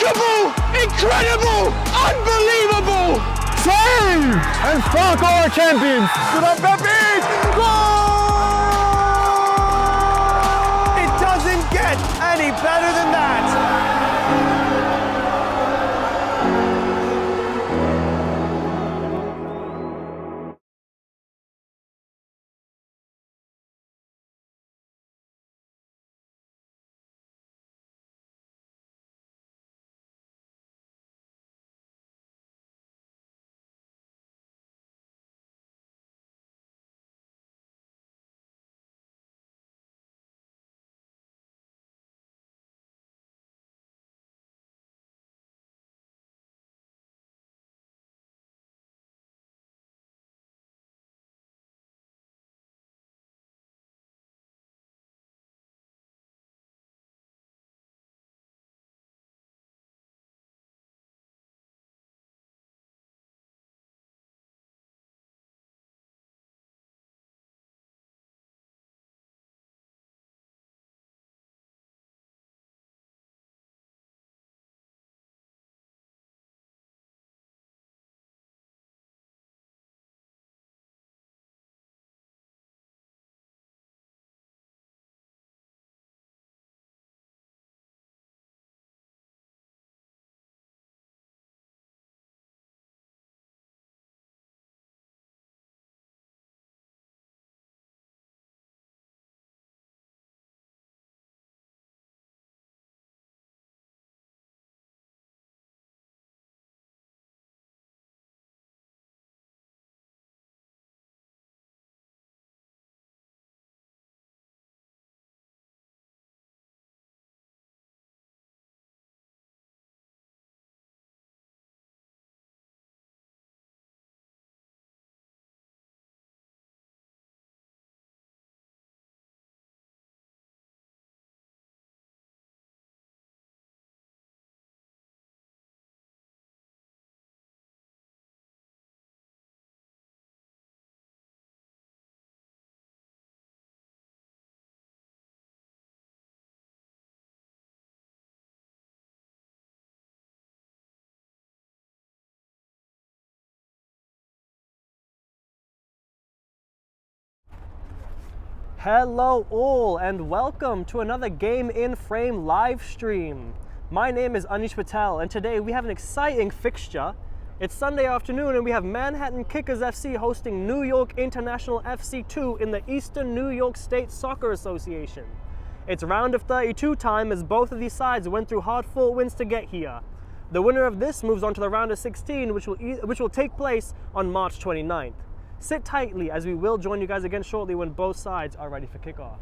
Remarkable! Incredible! Unbelievable! Save! And fuck our champions! Good up, Pepe! Goal! It doesn't get any better than that! Hello all and welcome to another Game in Frame live stream. My name is Anish Patel and today we have an exciting fixture. It's Sunday afternoon and we have Manhattan Kickers FC hosting New York International FC2 in the Eastern New York State Soccer Association. It's round of 32 time as both of these sides went through hard-fought wins to get here. The winner of this moves on to the round of 16 which will take place on March 29th. Sit tightly as we will join you guys again shortly when both sides are ready for kickoff.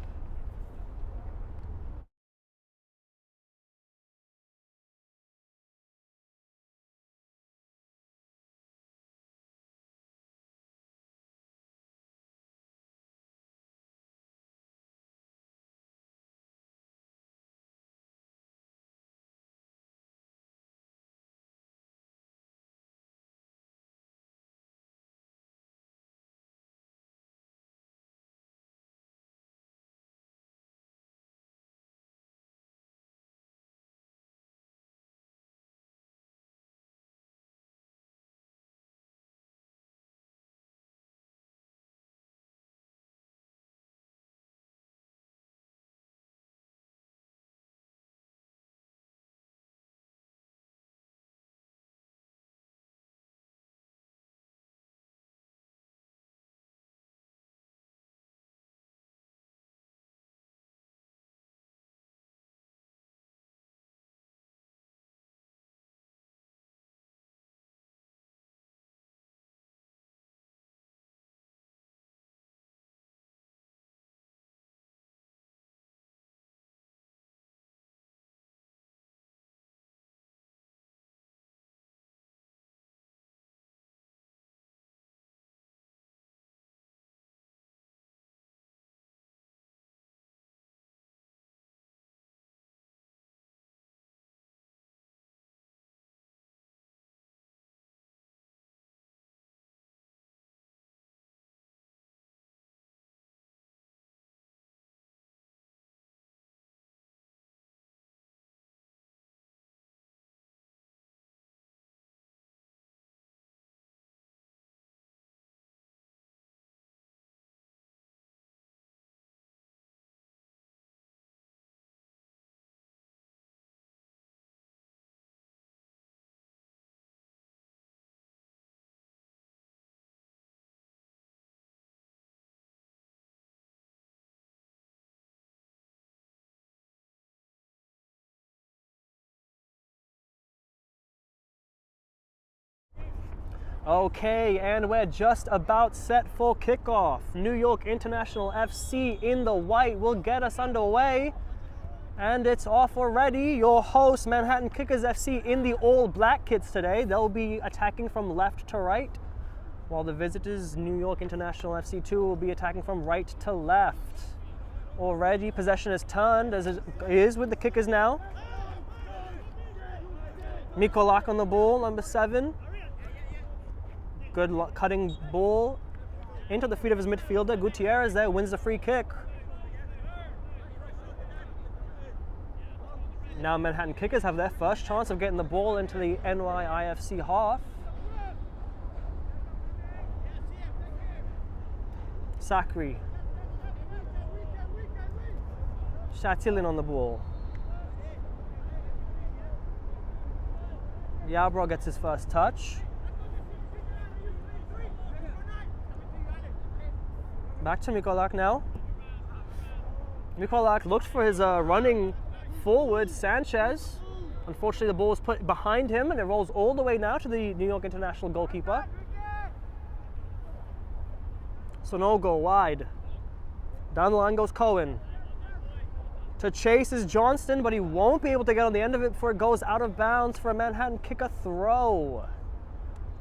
Okay, and we're just about set for kickoff. New York International FC in the white will get us underway. And it's off already. Your host, Manhattan Kickers FC, in the all black kits today. They'll be attacking from left to right, while the visitors, New York International FC 2, will be attacking from right to left. Already, possession is turned, as it is with the Kickers now. Mikolak on the ball, number 7. Good cutting ball into the feet of his midfielder. Gutierrez there wins the free kick. Now Manhattan Kickers have their first chance of getting the ball into the NYIFC half. Sakri. Shatilin on the ball. Yabro gets his first touch. Back to Mikolak now. Mikolak looked for his running forward, Sanchez. Unfortunately, the ball was put behind him and it rolls all the way now to the New York International goalkeeper. Sonogo wide. Down the line goes Cohen. To chase is Johnston, but he won't be able to get on the end of it before it goes out of bounds for a Manhattan Kicker throw.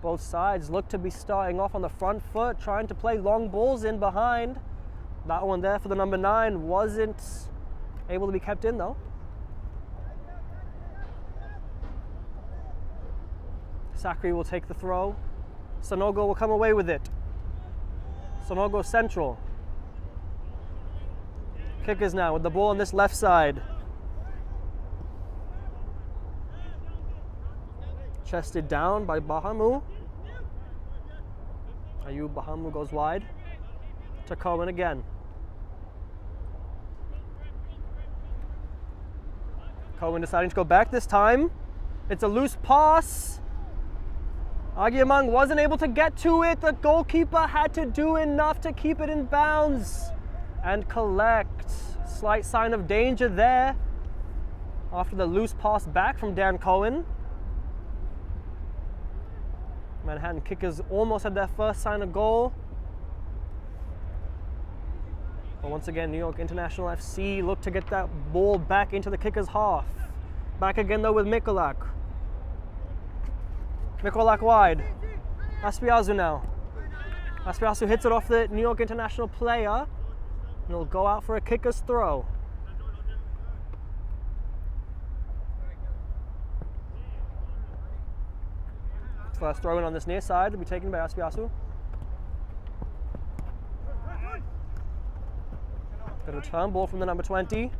Both sides look to be starting off on the front foot, trying to play long balls in behind. That one there for the number 9 wasn't able to be kept in though. Sakri will take the throw. Sonogo will come away with it. Sonogo central. Kickers now with the ball on this left side. Chested down by Bahamu. Ayub Bahamu goes wide. To Cohen again. Cohen deciding to go back this time. It's a loose pass. Agyemang wasn't able to get to it. The goalkeeper had to do enough to keep it in bounds and collect. Slight sign of danger there after the loose pass back from Dan Cohen. Manhattan Kickers almost had their first sign of goal. But once again, New York International FC look to get that ball back into the Kickers' half. Back again though with Mikolak. Mikolak wide. Aspiazu now. Aspiazu hits it off the New York International player. And it'll go out for a Kickers throw. First throw in on this near side will be taken by Aspiazu. Got a return ball from the number 20.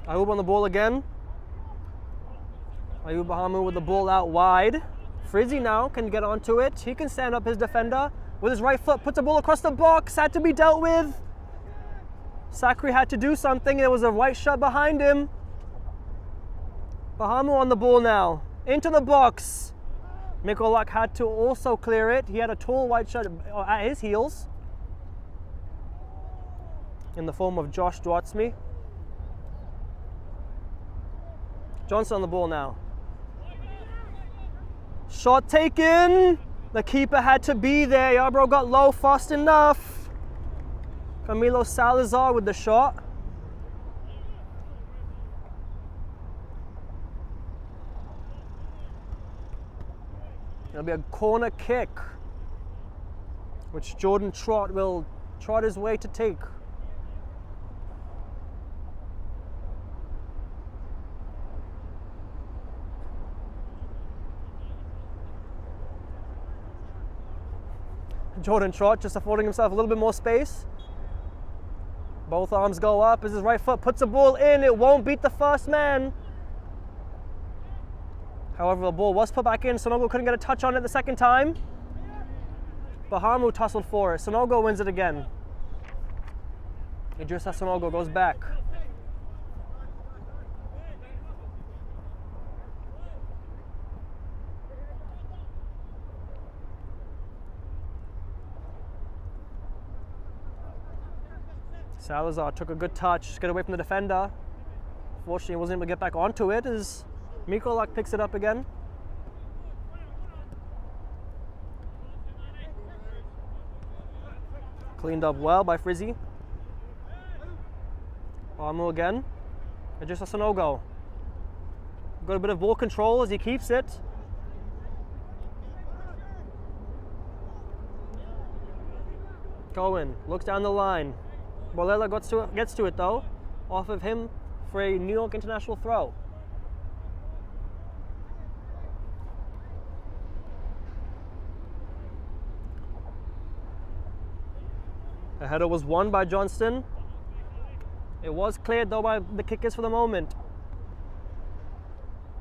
Ayub on the ball again. Ayub Bahamu with the ball out wide. Frizzy now can get onto it. He can stand up his defender with his right foot, puts the ball across the box, had to be dealt with. Sakri had to do something. There was a white shirt behind him. Bahamu on the ball now. Into the box. Mikolak had to also clear it. He had a tall white shirt at his heels in the form of Josh Dwartsmy. Johnson on the ball now. Shot taken. The keeper had to be there. Yarbrough got low fast enough. Camilo Salazar with the shot. It'll be a corner kick, which Jordan Trott will trot his way to take. Jordan Trott just affording himself a little bit more space. Both arms go up as his right foot puts the ball in. It won't beat the first man. However, the ball was put back in. Sonogo couldn't get a touch on it the second time. Bahamu tussled for it. Sonogo wins it again. Idrissa Sonogo goes back. Salazar took a good touch, get away from the defender. Fortunately, he wasn't able to get back onto it as Mikolak picks it up again. Cleaned up well by Frizzy. Armu again. And just a no-go. Got a bit of ball control as he keeps it. Cohen looks down the line. Bolela gets to it though, off of him for a New York international throw. The header was won by Johnston. It was cleared though by the kickers for the moment.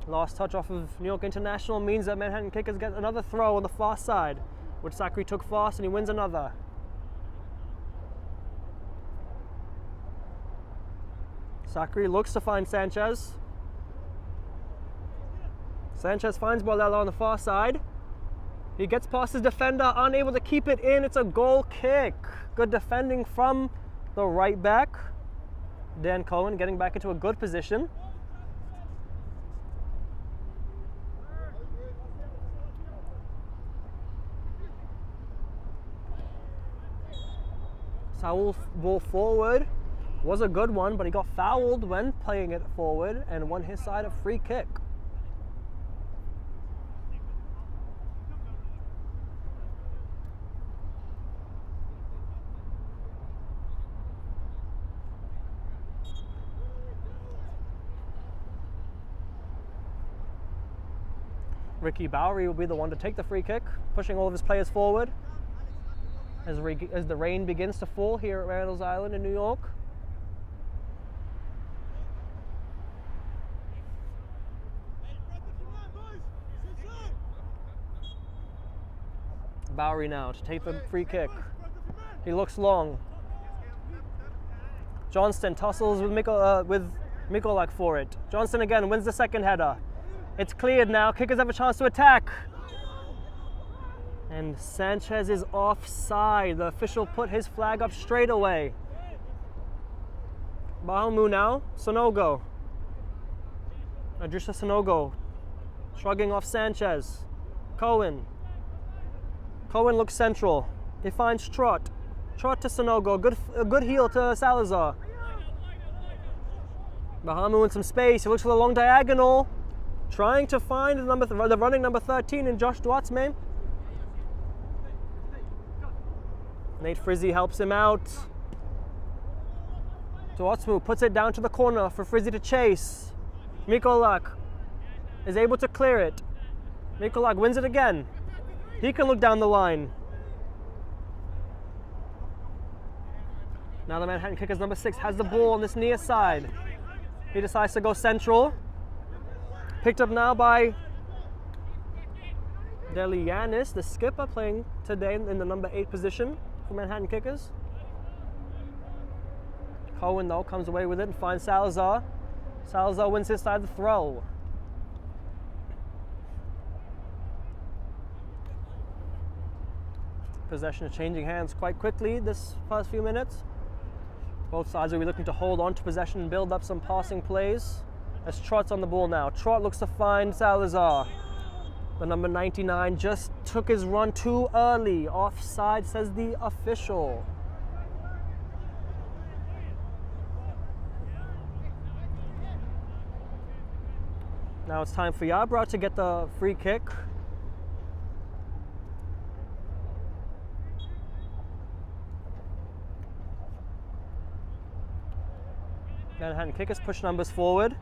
Last touch off of New York International means that Manhattan Kickers get another throw on the far side, which Sakri took fast and he wins another. Sakri looks to find Sanchez. Sanchez finds Bolela on the far side. He gets past his defender, unable to keep it in. It's a goal kick. Good defending from the right back. Dan Cohen getting back into a good position. Saul's ball forward was a good one, but he got fouled when playing it forward and won his side a free kick. Ricky Bowery will be the one to take the free kick, pushing all of his players forward as the rain begins to fall here at Randall's Island in New York. Bowery now to take the free kick. He looks long. Johnston tussles with Mikolak for it. Johnston again wins the second header. It's cleared now. Kickers have a chance to attack. And Sanchez is offside. The official put his flag up straight away. Bahamu now. Sonogo. Adrisha Sonogo shrugging off Sanchez. Cohen. Cohen looks central. He finds Trot. Trot to Sonogo. A good heel to Salazar. Bahamu in some space. He looks for the long diagonal. Trying to find the running number 13 in Josh Dwatsman. Nate Frizzy helps him out. Dwatsmu puts it down to the corner for Frizzy to chase. Mikolak is able to clear it. Mikolak wins it again. He can look down the line. Now the Manhattan Kickers number 6 has the ball on this near side. He decides to go central. Picked up now by Delianis, the skipper, playing today in the number 8 position for Manhattan Kickers. Cohen though comes away with it and finds Salazar. Salazar wins his side of the throw. Possession is changing hands quite quickly this first few minutes. Both sides will be looking to hold on to possession and build up some passing plays. As Trot's on the ball now. Trot looks to find Salazar. The number 99 just took his run too early. Offside, says the official. Now it's time for Yabra to get the free kick. Manhattan Kickers push numbers forward.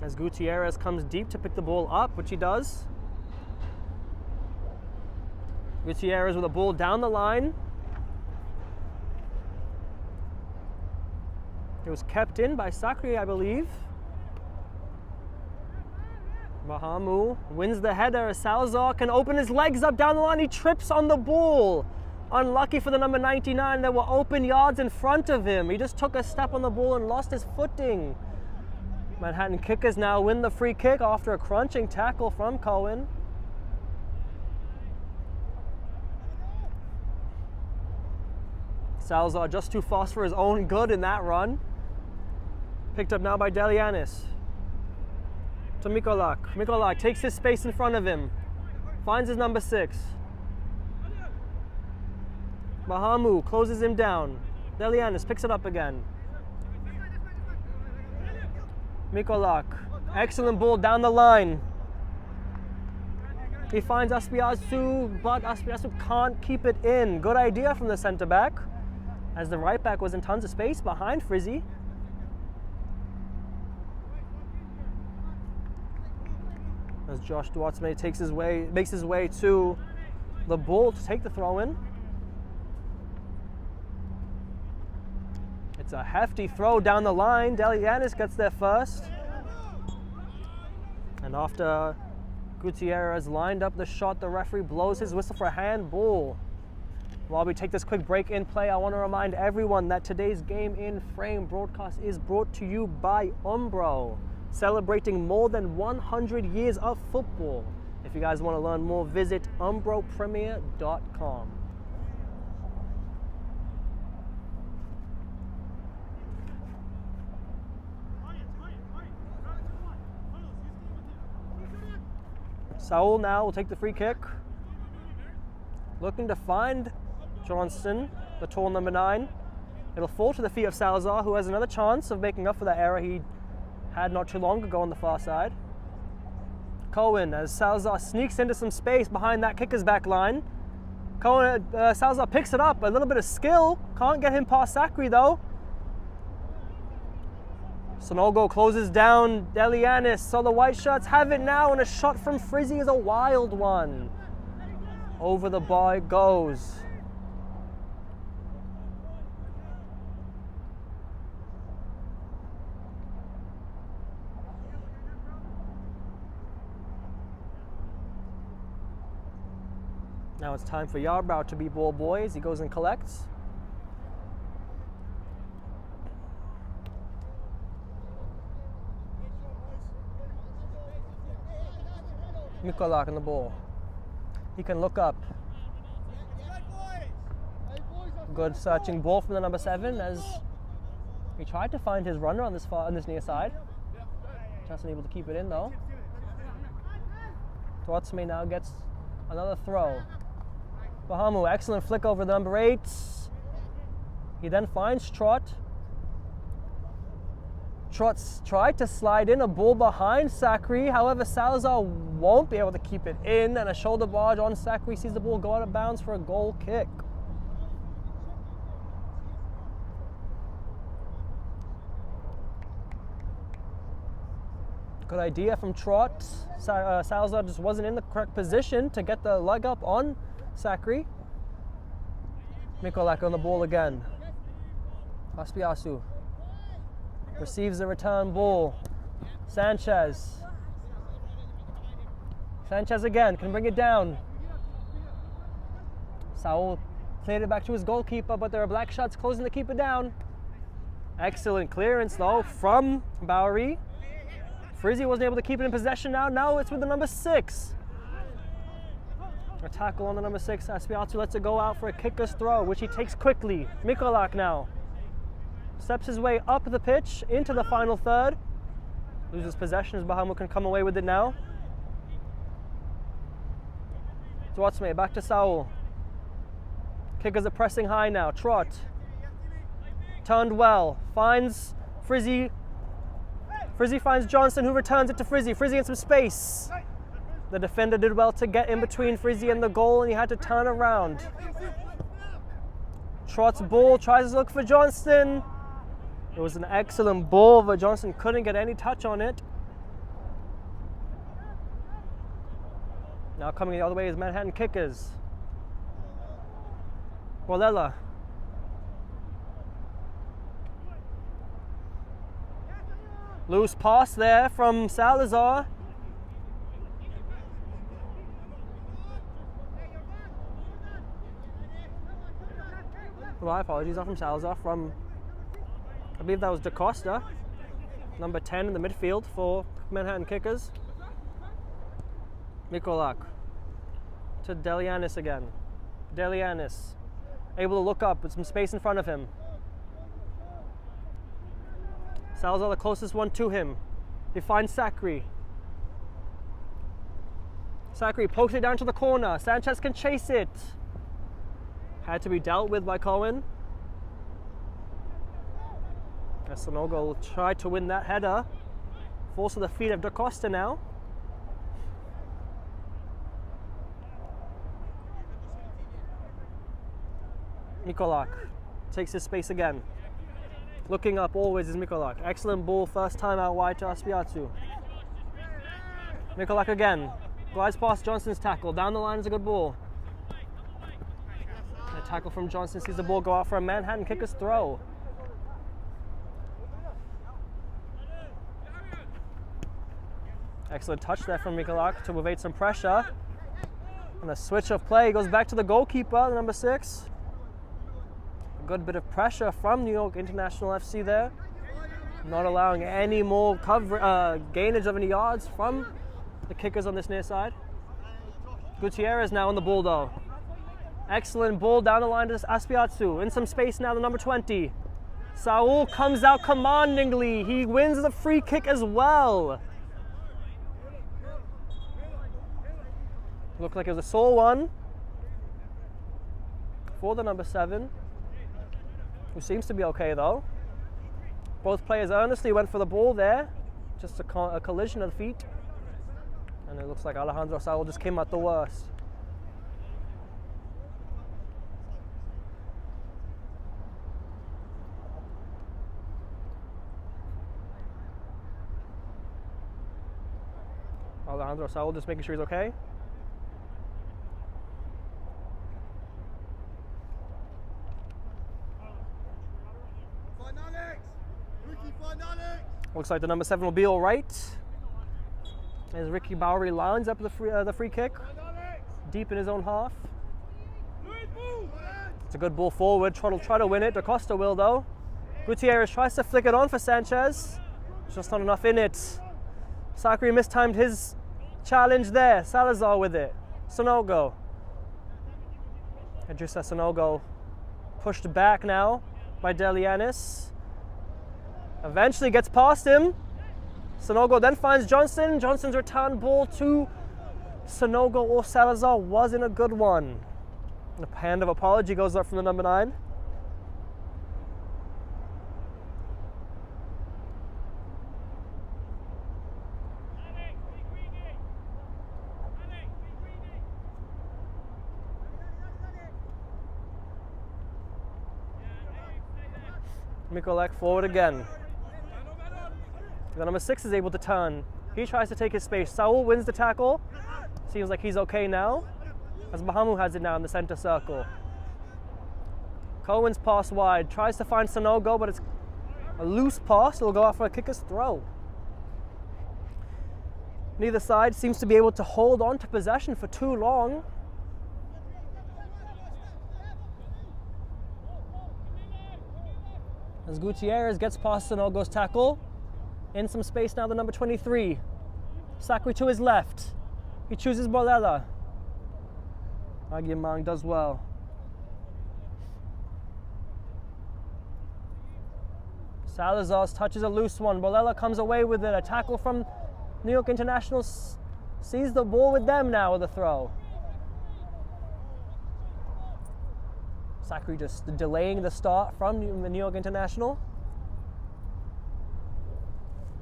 As Gutierrez comes deep to pick the ball up, which he does. Gutierrez with a ball down the line. It was kept in by Sakri, I believe. Bahamu wins the header as Salazar can open his legs up down the line. He trips on the ball. Unlucky for the number 99, there were open yards in front of him. He just took a step on the ball and lost his footing. Manhattan Kickers now win the free kick after a crunching tackle from Cohen. Salazar just too fast for his own good in that run. Picked up now by Delianis. To Mikolak. Mikolak takes his space in front of him. Finds his number 6. Mahamu closes him down. Delianis picks it up again. Mikolak. Excellent ball down the line. He finds Aspiasu, but Aspiasu can't keep it in. Good idea from the centre back, as the right back was in tons of space behind Frizzy. As Josh Duarte makes his way to the ball to take the throw in. It's a hefty throw down the line. Delianis gets there first. And after Gutierrez lined up the shot, the referee blows his whistle for a handball. While we take this quick break in play, I want to remind everyone that today's Game in Frame broadcast is brought to you by Umbro, celebrating more than 100 years of football. If you guys want to learn more, visit umbropremier.com. Saul now will take the free kick. Looking to find Johnston, the tall number 9. It'll fall to the feet of Salazar, who has another chance of making up for that error he had not too long ago on the far side. Cohen, as Salazar sneaks into some space behind that kicker's back line. Salazar picks it up, a little bit of skill. Can't get him past Sakri though. Sonogo closes down Delianis, so the white shirts have it now, and a shot from Frizzy is a wild one. Over the bar it goes. Now it's time for Yarbrough to be ball boy as he goes and collects. Mikolak on the ball. He can look up. Good searching ball from the number 7 as he tried to find his runner on this near side. Just unable to keep it in though. Duarte now gets another throw. Bahamu, excellent flick over the number 8. He then finds Trot. Trot's tried to slide in a ball behind Sakri, however Salazar won't be able to keep it in, and a shoulder barge on Sakri sees the ball go out of bounds for a goal kick. Good idea from Trot. Salazar just wasn't in the correct position to get the leg up on Sakri. Mikolak on the ball again. Aspiasu receives the return ball. Sanchez again, can bring it down. Saul played it back to his goalkeeper, but there are black shots closing the keeper down. Excellent clearance though from Bowery. Frizzy wasn't able to keep it in possession now. Now it's with the number 6. A tackle on the number 6. Aspiatu lets it go out for a kicker's throw, which he takes quickly. Mikolak now steps his way up the pitch into the final third. Loses possession as Bahamu can come away with it now. Duarte back to Saul. Kickers are pressing high now. Trot. Turned well. Finds Frizzy. Frizzy finds Johnson, who returns it to Frizzy. Frizzy in some space. The defender did well to get in between Frizzy and the goal, and he had to turn around. Trot's ball tries to look for Johnston. It was an excellent ball, but Johnson couldn't get any touch on it. Now coming the other way is Manhattan Kickers. Borlella. Loose pass there from Salazar. My apologies, not from Salazar, from, I believe that was DaCosta, number 10 in the midfield for Manhattan Kickers. Mikolak to Delianis again. Delianis able to look up with some space in front of him. Salazar the closest one to him. He finds Sakri. Sakri pokes it down to the corner. Sanchez can chase it. Had to be dealt with by Cohen. Sanogo will try to win that header. Falls to the feet of Da Costa now. Mikolak takes his space again. Looking up always is Mikolak. Excellent ball, first time out wide to Aspiatu. Mikolak again. Glides past Johnson's tackle. Down the line is a good ball. A tackle from Johnson sees the ball go out for a Manhattan kicker's throw. Excellent touch there from Mikolak to evade some pressure. And a switch of play goes back to the goalkeeper, the number 6. A good bit of pressure from New York International FC there. Not allowing any more gainage of any yards from the kickers on this near side. Gutierrez now on the ball though. Excellent ball down the line to Aspiatu. In some space now, the number 20. Saul comes out commandingly. He wins the free kick as well. Looked like it was a sore one for the number 7, who seems to be okay though. Both players earnestly went for the ball there. Just a collision of the feet. And it looks like Alejandro Saul just came out the worst. Alejandro Saul just making sure he's okay. Looks like the number 7 will be all right. As Ricky Bowery lines up the free kick, deep in his own half. It's a good ball forward. Trott will try to win it. Da Costa will though. Gutierrez tries to flick it on for Sanchez. Just not enough in it. Sakri mistimed his challenge there. Salazar with it. Sanogo. Idrissa Sanogo pushed back now by Delianis. Eventually gets past him. Sanogo then finds Johnson. Johnson's return ball to Sanogo or Salazar wasn't a good one. And a hand of apology goes up from the number 9. Mikolak forward again. The number 6 is able to turn. He tries to take his space. Saul wins the tackle. Seems like he's okay now, as Mahamu has it now in the center circle. Cohen's pass wide. Tries to find Sanogo, but it's a loose pass. It'll go out for a kicker's throw. Neither side seems to be able to hold on to possession for too long. As Gutierrez gets past Sanogo's tackle. In some space now, the number 23. Sakri to his left. He chooses Borlela. Aguimang does well. Salazar's touch is a loose one. Borlela comes away with it. A tackle from New York International sees the ball with them now with a throw. Sakri just delaying the start from New York International.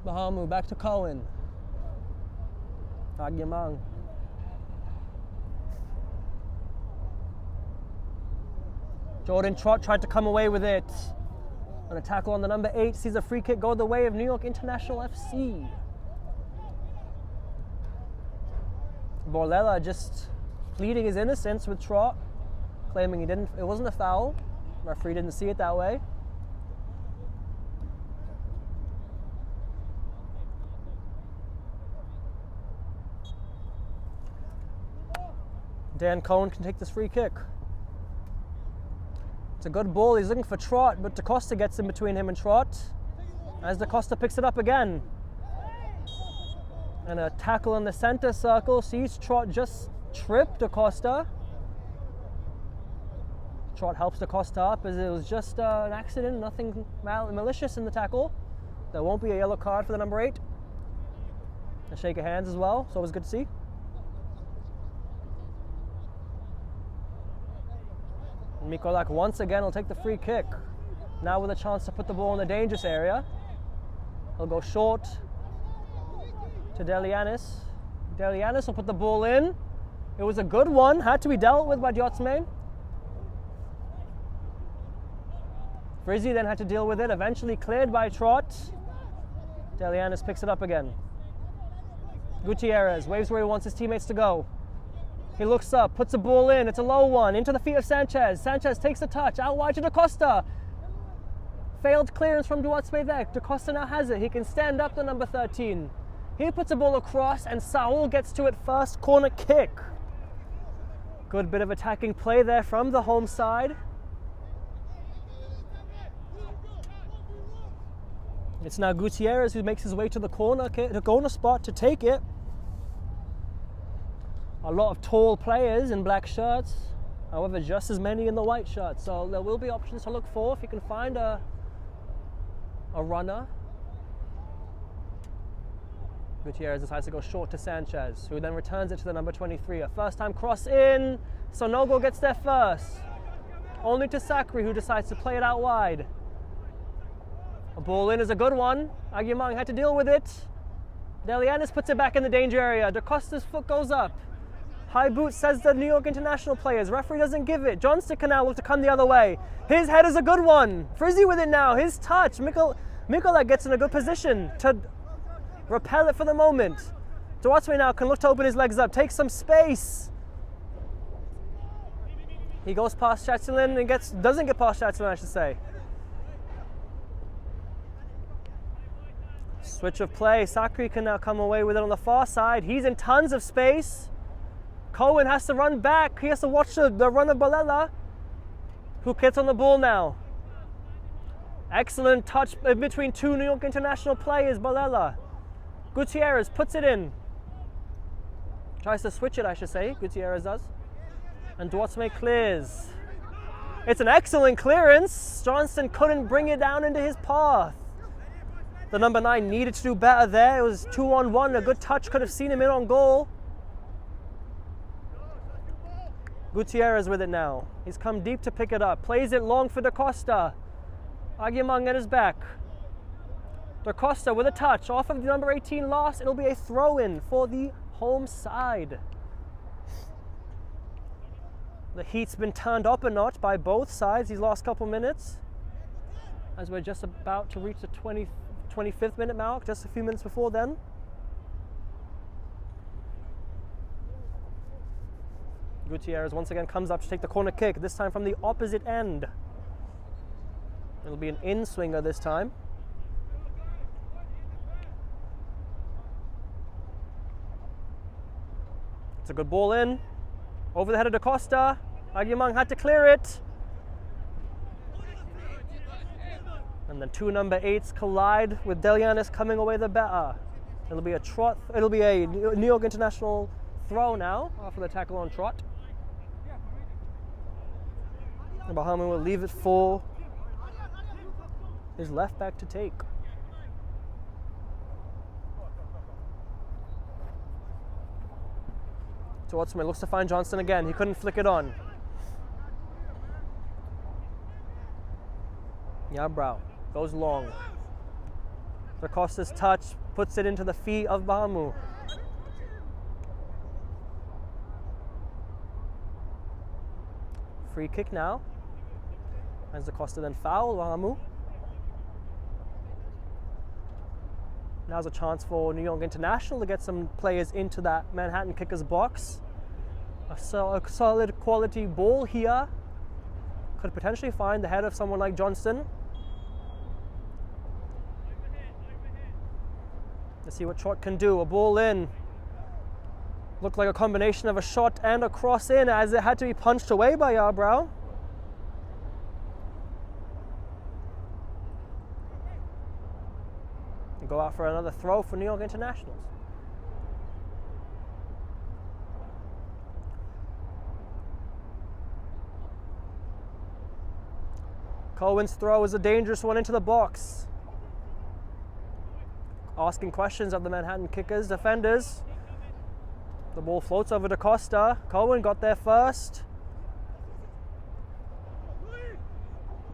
Mahamu back to Cohen. Aguimang. Jordan Trott tried to come away with it. And a tackle on the number 8 sees a free kick go the way of New York International FC. Borlela just pleading his innocence with Trott, claiming it wasn't a foul. Referee didn't see it that way. Dan Cohen can take this free kick. It's a good ball. He's looking for Trott, but Da Costa gets in between him and Trott. As Da Costa picks it up again. And a tackle in the center circle sees Trott just trip Da Costa. Trot helps DaCosta up as it was just an accident, nothing malicious in the tackle. There won't be a yellow card for the number 8. A shake of hands as well, so it was good to see. Mikolak once again will take the free kick. Now with a chance to put the ball in the dangerous area. He'll go short to Delianis. Delianis will put the ball in. It was a good one, had to be dealt with by Diotsmain. Frizzy then had to deal with it, eventually cleared by Trot. Delianis picks it up again. Gutierrez waves where he wants his teammates to go. He looks up, puts the ball in, it's a low one, into the feet of Sanchez. Sanchez takes the touch, out wide to DaCosta. Failed clearance from Diotsmain there. DaCosta now has it, he can stand up the number 13. He puts the ball across and Saul gets to it first, corner kick. Good bit of attacking play there from the home side. It's now Gutierrez who makes his way to the corner spot to take it. A lot of tall players in black shirts, however just as many in the white shirts. So there will be options to look for if you can find a runner. Gutierrez decides to go short to Sanchez, who then returns it to the number 23. A first time cross in, Sonogo gets there first. Only to Sakri, who decides to play it out wide. A ball in is a good one. Aguimang had to deal with it. Delianis puts it back in the danger area. DaCosta's foot goes up. High boot, says the New York International players. Referee doesn't give it. Johnston can now look to come the other way. His head is a good one. Frizzy with it now. His touch. Mikola gets in a good position to repel it for the moment. Diotsmain now can look to open his legs up. Take some space. He goes past Chatelain and doesn't get past Chatelain, I should say. Switch of play. Sakri can now come away with it on the far side. He's in tons of space. Cohen has to run back. He has to watch the run of Balela, who gets on the ball now. Excellent touch between two New York International players, Balela. Gutierrez puts it in. Tries to switch it, I should say. Gutierrez does. And Diotsmain clears. It's an excellent clearance. Johnston couldn't bring it down into his path. The number 9 needed to do better there. It was 2-on-1. A good touch could have seen him in on goal. Gutierrez with it now. He's come deep to pick it up. Plays it long for DaCosta. Aguimang at his back. DaCosta with a touch off of the number 18 loss. It'll be a throw-in for the home side. The heat's been turned up a notch by both sides these last couple minutes, as we're just about to reach the 25th minute mark, just a few minutes before then. Gutierrez once again comes up to take the corner kick, this time from the opposite end. It'll be an in-swinger this time. It's a good ball in. Over the head of DaCosta. Aguimang had to clear it. And then two number 8s collide with Delianis coming away the better. It'll be a New York International throw now after the tackle on Trot. And Bahamu will leave it for his left back to take. Diotsmain looks to find Johnston again. He couldn't flick it on. Yabrow goes long. DaCosta's touch puts it into the feet of Bahamu. Free kick now. As DaCosta then foul Bahamu. Now's a chance for New York International to get some players into that Manhattan Kickers box. A solid quality ball here. Could potentially find the head of someone like Johnston. Let's see what Trot can do. A ball in. Looked like a combination of a shot and a cross in, as it had to be punched away by Yarbrow. Go out for another throw for New York Internationals. Cohen's throw is a dangerous one into the box. Asking questions of the Manhattan Kickers defenders. The ball floats over to Costa. Cohen got there first.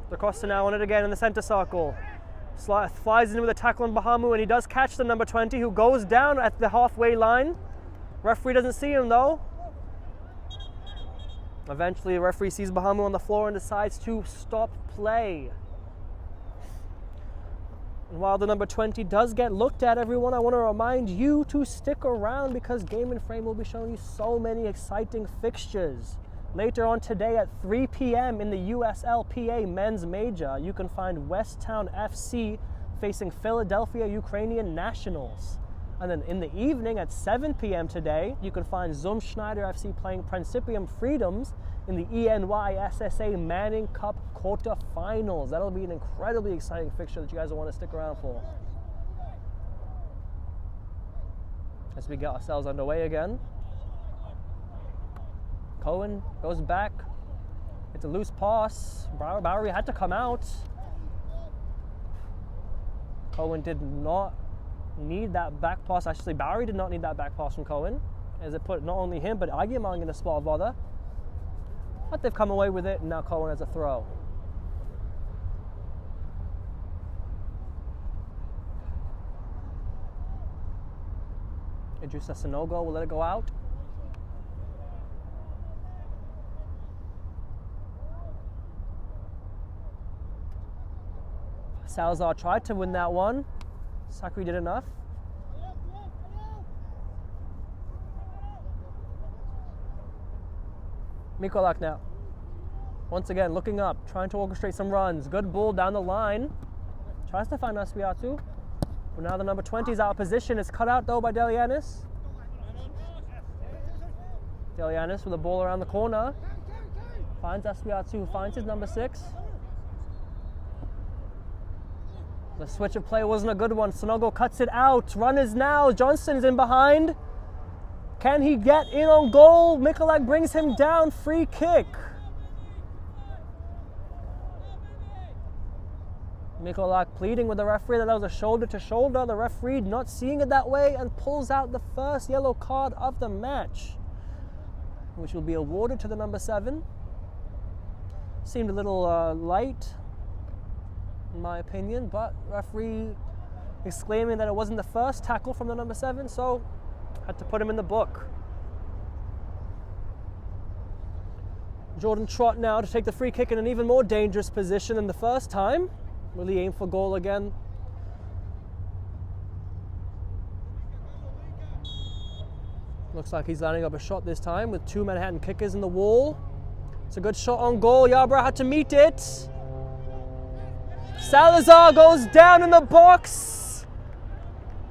Da Costa now on it again in the center circle. Flies in with a tackle on Bahamu, and he does catch the number 20, who goes down at the halfway line. Referee doesn't see him though. Eventually, the referee sees Bahamu on the floor and decides to stop play. And while the number 20 does get looked at, everyone, I want to remind you to stick around because Game in Frame will be showing you so many exciting fixtures. Later on today at 3 p.m. in the USLPA Men's Major, you can find Westtown FC facing Philadelphia Ukrainian Nationals. And then in the evening at 7 p.m. today, you can find Schneider FC playing Principium Freedoms in the ENYSSA Manning Cup quarterfinals. That'll be an incredibly exciting fixture that you guys will want to stick around for. As we get ourselves underway again. Cohen goes back. It's a loose pass. Bowery had to come out. Cohen did not need that back pass. Actually, Bowery did not need that back pass from Cohen, as it put not only him but Agyemang in a spot of bother. But they've come away with it, and now Cohen has a throw. ENYSSA Sanogo will let it go out. Salazar tried to win that one. Sakri did enough. Mikolak now. Once again, looking up, trying to orchestrate some runs. Good ball down the line. Tries to find Aspiatu. But now the number 20 is out of position. It's cut out though by Delianis. Delianis with the ball around the corner. Finds Aspiatu, finds his number 6. The switch of play wasn't a good one. Sanogo cuts it out. Run is now. Johnston is in behind. Can he get in on goal? Mikolak brings him down. Free kick. Mikolak pleading with the referee that was a shoulder to shoulder. The referee not seeing it that way and pulls out the first yellow card of the match, which will be awarded to the number 7. Seemed a little light, in my opinion, but referee exclaiming that it wasn't the first tackle from the number 7, so had to put him in the book. Jordan Trott now to take the free kick in an even more dangerous position than the first time. Really aim for goal again. Looks like he's lining up a shot this time with 2 Manhattan kickers in the wall. It's a good shot on goal. Yarbrough had to meet it. Salazar goes down in the box.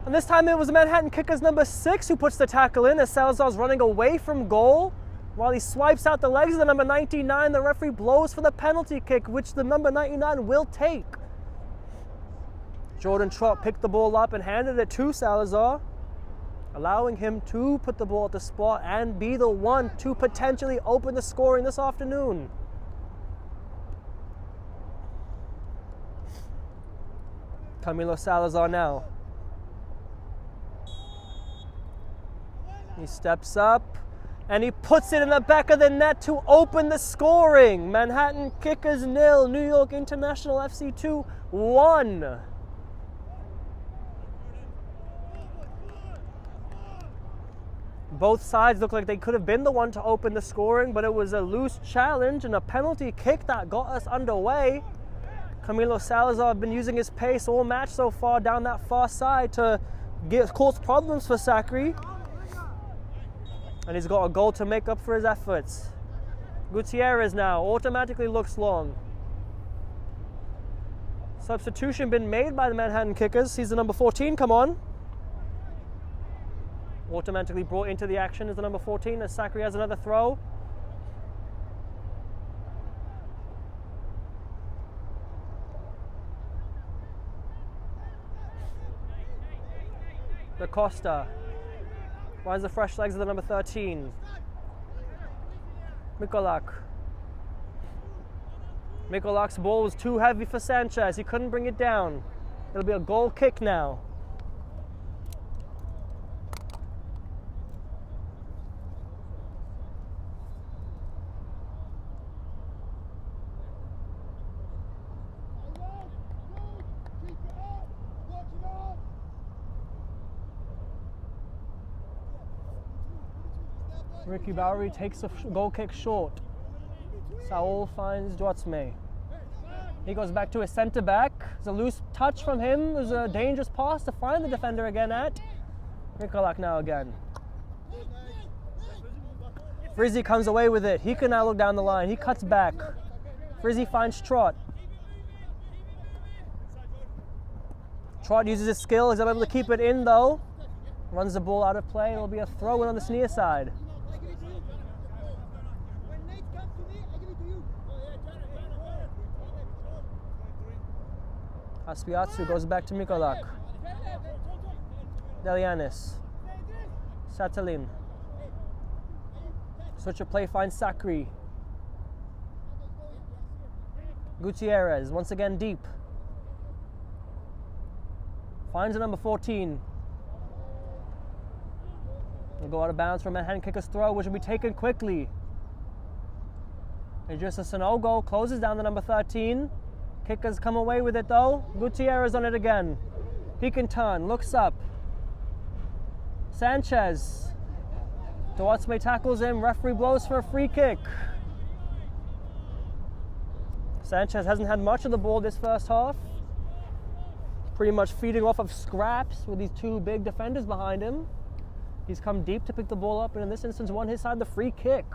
And this time it was the Manhattan Kickers number 6 who puts the tackle in as Salazar's running away from goal. While he swipes out the legs of the number 99, the referee blows for the penalty kick, which the number 99 will take. Jordan Trott picked the ball up and handed it to Salazar, allowing him to put the ball at the spot and be the one to potentially open the scoring this afternoon. Camilo Salazar now. He steps up and he puts it in the back of the net to open the scoring. Manhattan Kickers 0, New York International FC 2 1. Both sides look like they could have been the one to open the scoring, but it was a loose challenge and a penalty kick that got us underway. Camilo Salazar has been using his pace all match so far down that far side to cause problems for Sakri. And he's got a goal to make up for his efforts. Gutierrez now automatically looks long. Substitution been made by the Manhattan Kickers. He's the number 14, come on. Automatically brought into the action is the number 14 as Sakri has another throw. Da Costa finds the fresh legs of the number 13. Mikolak Mikolak's ball was too heavy for Sanchez. He couldn't bring it down. It'll be a goal kick now. Ricky Bowery takes a goal kick short. Saul finds Duatsme. He goes back to his centre back. It's a loose touch from him. It was a dangerous pass to find the defender again at. Mikolak now again. Frizzy comes away with it. He can now look down the line. He cuts back. Frizzy finds Trott. Trott uses his skill. He's able to keep it in though. Runs the ball out of play. It'll be a throw in on the near side. Aspiatsu goes back to Mikolak. Delianis. Satalin. Switch of play finds Sakri. Gutierrez once again deep. Finds the number 14. Will go out of bounds from a hand kicker's throw, which will be taken quickly. Idrissa Sanogo closes down the number 13. Kickers come away with it though. Gutierrez on it again. He can turn, looks up. Sanchez. Duatsme tackles him. Referee blows for a free kick. Sanchez hasn't had much of the ball this first half. Pretty much feeding off of scraps with these two big defenders behind him. He's come deep to pick the ball up and in this instance won his side the free kick.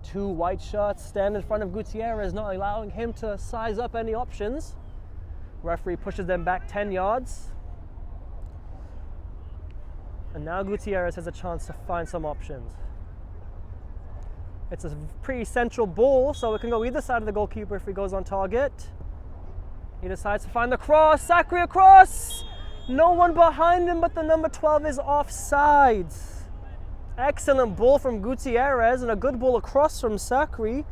Two white shirts stand in front of Gutierrez, not allowing him to size up any options. Referee pushes them back 10 yards. And now Gutierrez has a chance to find some options. It's a pretty central ball, so it can go either side of the goalkeeper if he goes on target. He decides to find the cross. Sakri across! No one behind him, but the number 12 is offside. Excellent ball from Gutierrez and a good ball across from Sakri.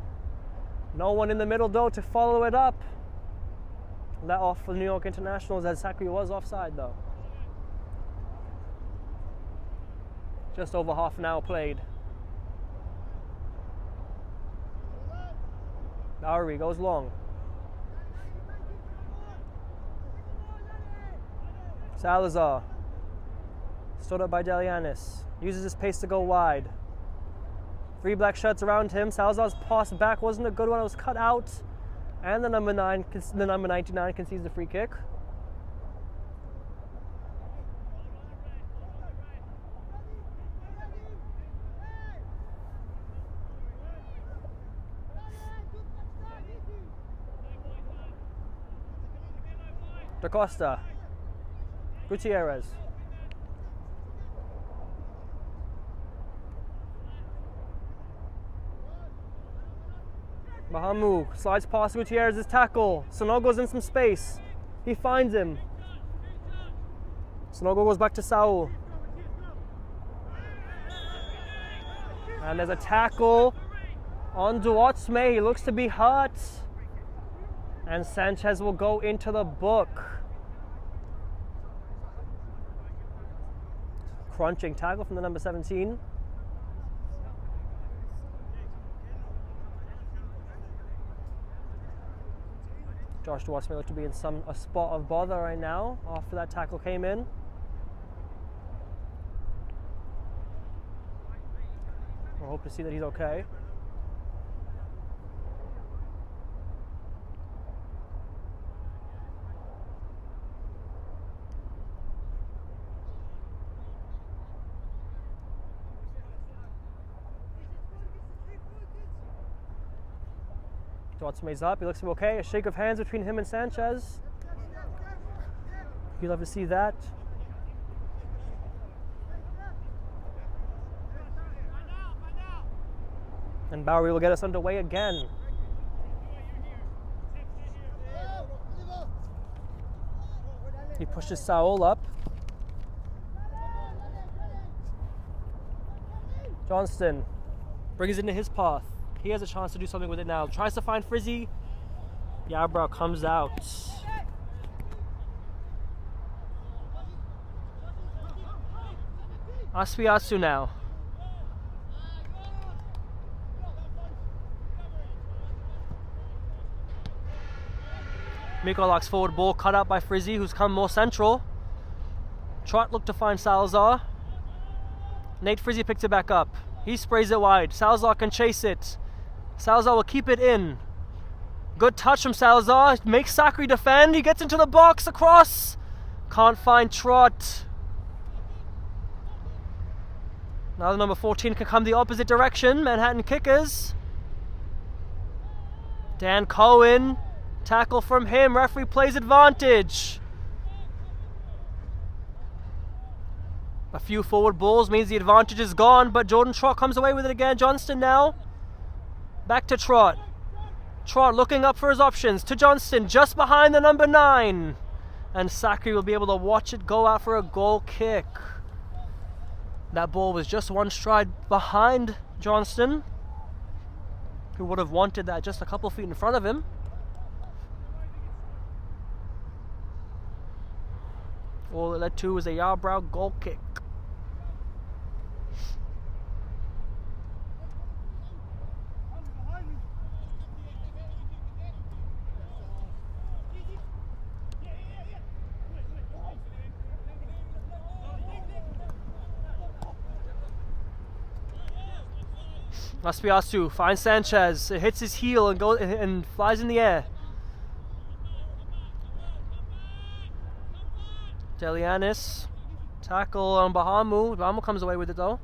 No one in the middle though to follow it up. Let off for New York Internationals as Sakri was offside though. Just over half an hour played. Bowery goes long. Salazar. Stood up by Delianis. Uses his pace to go wide. Three black shirts around him. Salazar's pass back wasn't a good one. It was cut out. And the number 99 concedes the free kick. Da Costa. Gutierrez. Mahamu slides past Gutierrez's tackle. Sanogo's in some space. He finds him. Sanogo goes back to Saul. And there's a tackle on Duatsme. He looks to be hurt. And Sanchez will go into the book. Crunching tackle from the number 17. Josh Duatsme looked to be in a spot of bother right now after that tackle came in. We'll hope to see that he's okay. Duatsme's up, he looks okay. A shake of hands between him and Sanchez. You'd love to see that. And Bowery will get us underway again. He pushes Saul up. Johnston brings it into his path. He has a chance to do something with it now. Tries to find Frizzy. Yarbrough comes out. Aspiasu now. Mikolak's forward ball cut out by Frizzy, who's come more central. Trot looked to find Salazar. Nate Frizzy picked it back up. He sprays it wide. Salazar can chase it. Salazar will keep it in. Good touch from Salazar. Makes Sakri defend. He gets into the box across. Can't find Trot. Now the number 14 can come the opposite direction. Manhattan Kickers. Dan Cohen. Tackle from him. Referee plays advantage. A few forward balls means the advantage is gone, but Jordan Trot comes away with it again. Johnston now. Back to Trot. Trot looking up for his options. To Johnston, just behind the number 9. And Sakri will be able to watch it go out for a goal kick. That ball was just one stride behind Johnston, who would have wanted that just a couple feet in front of him. All it led to was a Yarbrough goal kick. Aspiasu finds Sanchez. It hits his heel and goes and flies in the air. Delianis, tackle on Bahamu. Bahamu comes away with it though.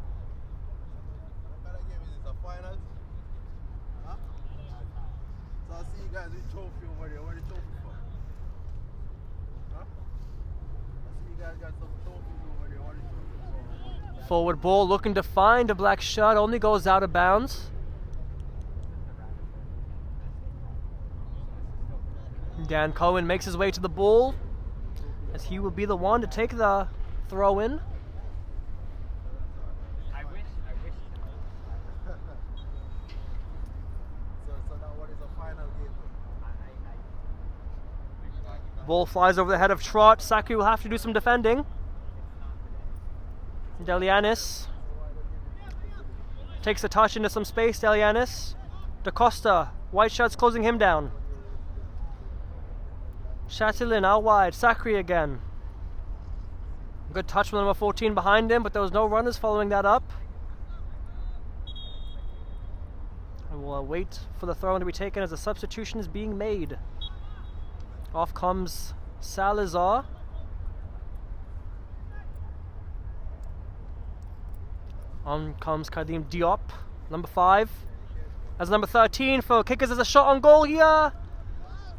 Forward ball looking to find a black shirt, only goes out of bounds. Dan Cohen makes his way to the ball, as he will be the one to take the throw in. Ball flies over the head of Trot. Saki will have to do some defending. Delianis takes a touch into some space. Delianis. DaCosta. White shirts closing him down. Chatelain out wide. Sakri again. Good touch from number 14 behind him, but there was no runners following that up. And we'll wait for the throw to be taken as a substitution is being made. Off comes Salazar. On comes Kadim Diop, number 5. As number 13 for Kickers, as a shot on goal here.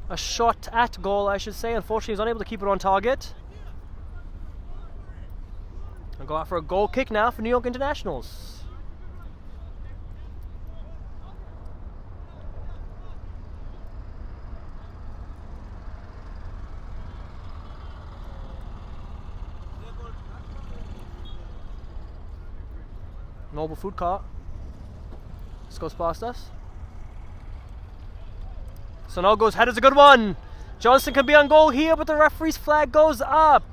A shot at goal, I should say. Unfortunately, he's unable to keep it on target. I'll go out for a goal kick now for New York Internationals. Noble food cart. This goes past us. Sonogo's head is a good one. Johnson can be on goal here, but the referee's flag goes up.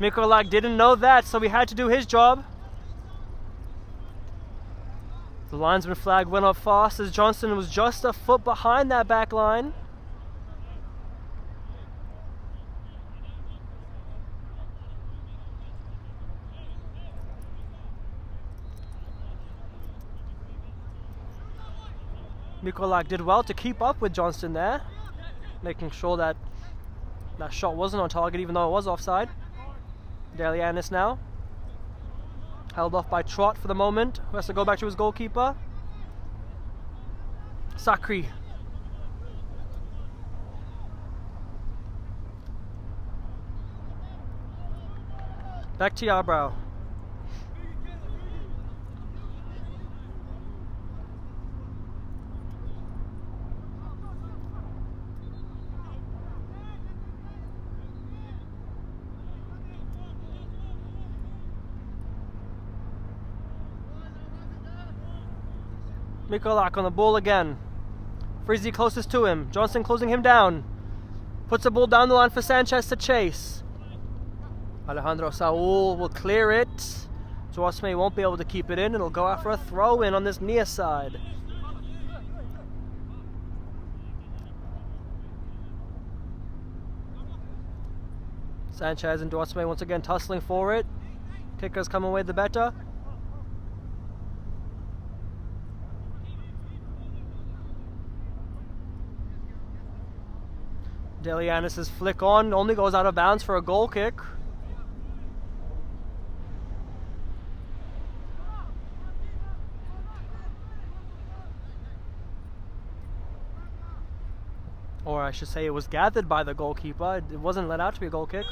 Mikolak didn't know that, so he had to do his job. The linesman flag went up fast as Johnson was just a foot behind that back line. Mikolak did well to keep up with Johnston there, making sure that that shot wasn't on target even though it was offside. Delianis now. Held off by Trot for the moment, who has to go back to his goalkeeper. Sakri. Back to Yarbrough. Mikolak on the ball again. Frizzy closest to him. Johnston closing him down. Puts the ball down the line for Sanchez to chase. Alejandro Saul will clear it. Duosme won't be able to keep it in. It'll go out for a throw in on this near side. Sanchez and Duosme once again tussling for it. Kickers come away the better. Delianis' flick on only goes out of bounds for a goal kick. Or I should say it was gathered by the goalkeeper. It wasn't let out to be a goal kick.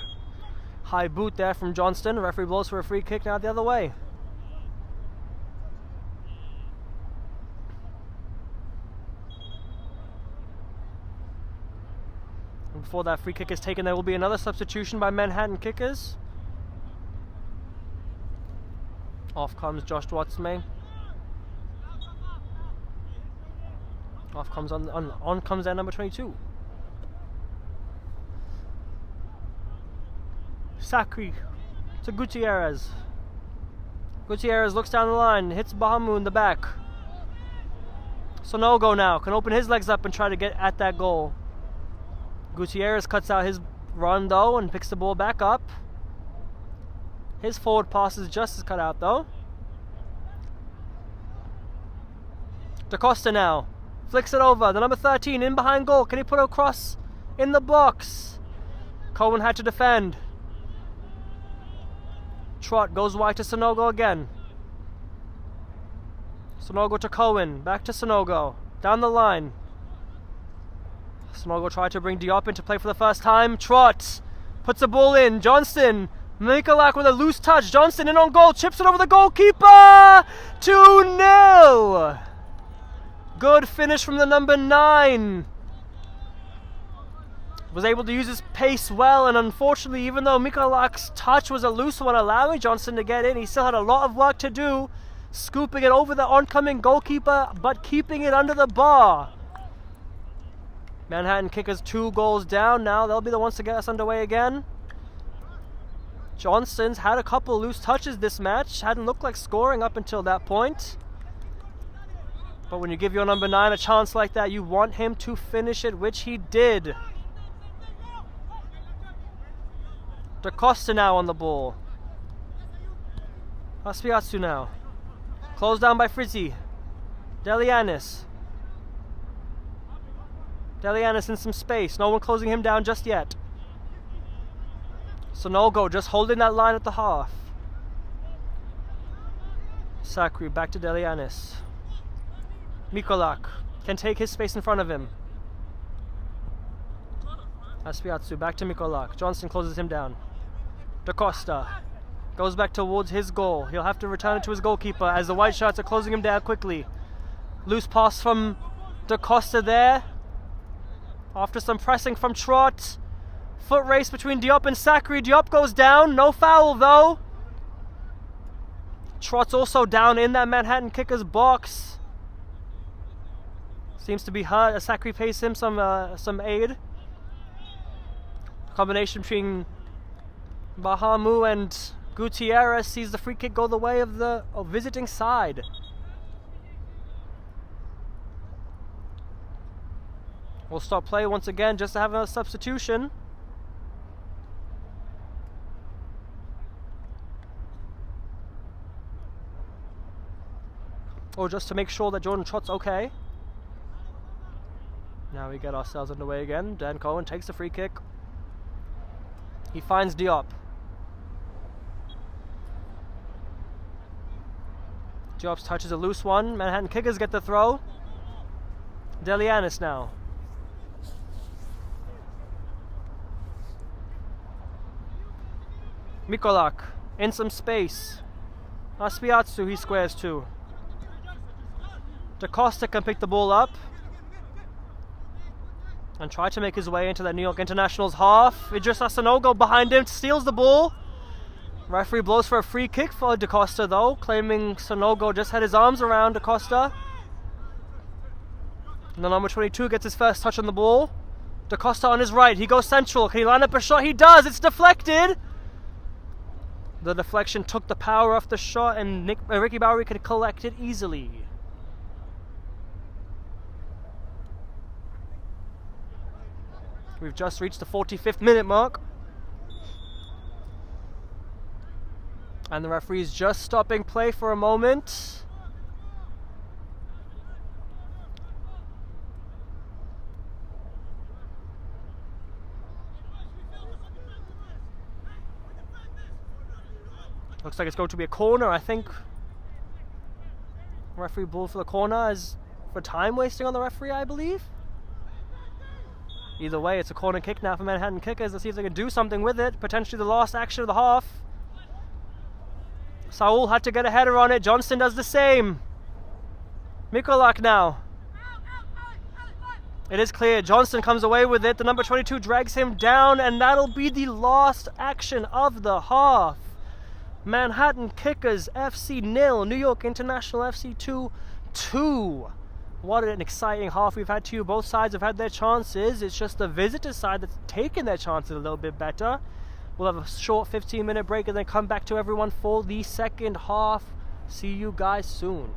High boot there from Johnston. Referee blows for a free kick now the other way. And before that free kick is taken, there will be another substitution by Manhattan Kickers. Off comes Josh Duosme. Off comes on comes their number 22. Sakri to Gutierrez. Gutierrez looks down the line, hits Bahamu in the back. Sonogo now can open his legs up and try to get at that goal. Gutierrez cuts out his run though and picks the ball back up. His forward pass is just as cut out though. Da Costa now. Flicks it over. The number 13 in behind goal. Can he put a cross in the box? Cohen had to defend. Trot goes wide to Sonogo again. Sonogo to Cohen. Back to Sonogo. Down the line. Sonogo tried to bring Diop into play for the first time. Trot puts the ball in. Johnston. Mikolak with a loose touch. Johnston in on goal. Chips it over the goalkeeper. 2-0. Good finish from the number 9. Was able to use his pace well, and unfortunately, even though Mikolak's touch was a loose one, allowing Johnston to get in, he still had a lot of work to do, scooping it over the oncoming goalkeeper, but keeping it under the bar. Manhattan Kickers 2 goals down now. They'll be the ones to get us underway again. Johnston's had a couple loose touches this match. Hadn't looked like scoring up until that point. But when you give your number 9 a chance like that, you want him to finish it, which he did. Da Costa now on the ball. Aspiatsu now. Closed down by Frizzy. Delianis. Delianis in some space. No one closing him down just yet. Sonogo just holding that line at the half. Sakri back to Delianis. Mikolak can take his space in front of him. Aspiatsu back to Mikolak. Johnston closes him down. Da Costa goes back towards his goal. He'll have to return it to his goalkeeper as the white shirts are closing him down quickly. Loose pass from Da Costa there. After some pressing from Trot. Foot race between Diop and Sakri. Diop goes down. No foul though. Trot's also down in that Manhattan Kickers box. Seems to be hurt as Sakri pays him some aid. Combination between Bahamu and Gutierrez sees the free kick go the way of the visiting side. We'll start play once again just to have a substitution. Or just to make sure that Jordan Trot's okay. Now we get ourselves underway again. Dan Cohen takes the free kick. He finds Diop. Diop's touch is a loose one. Manhattan Kickers get the throw. Delianis now. Mikolak in some space. Aspiatsu he squares to. Da Costa can pick the ball up and try to make his way into that New York Internationals half. Idris Asanogo behind him steals the ball. Referee blows for a free kick for Da Costa though, claiming Sonogo just had his arms around Da Costa. And the number 22 gets his first touch on the ball. Da Costa on his right. He goes central. Can he line up a shot? He does. It's deflected. The deflection took the power off the shot, and Ricky Bowery could collect it easily. We've just reached the 45th minute mark. And the referee's just stopping play for a moment. Looks like it's going to be a corner, I think. Referee ball for the corner is for time wasting on the referee, I believe. Either way, it's a corner kick now for Manhattan Kickers. Let's see if they can do something with it. Potentially the last action of the half. Saul had to get a header on it. Johnston does the same. Mikolak now. It is clear. Johnston comes away with it. The number 22 drags him down, and that'll be the last action of the half. Manhattan Kickers FC 0, New York International FC 2. What an exciting half we've had too. Both sides have had their chances. It's just the visitor side that's taken their chances a little bit better. We'll have a short 15-minute break and then come back to everyone for the second half. See you guys soon.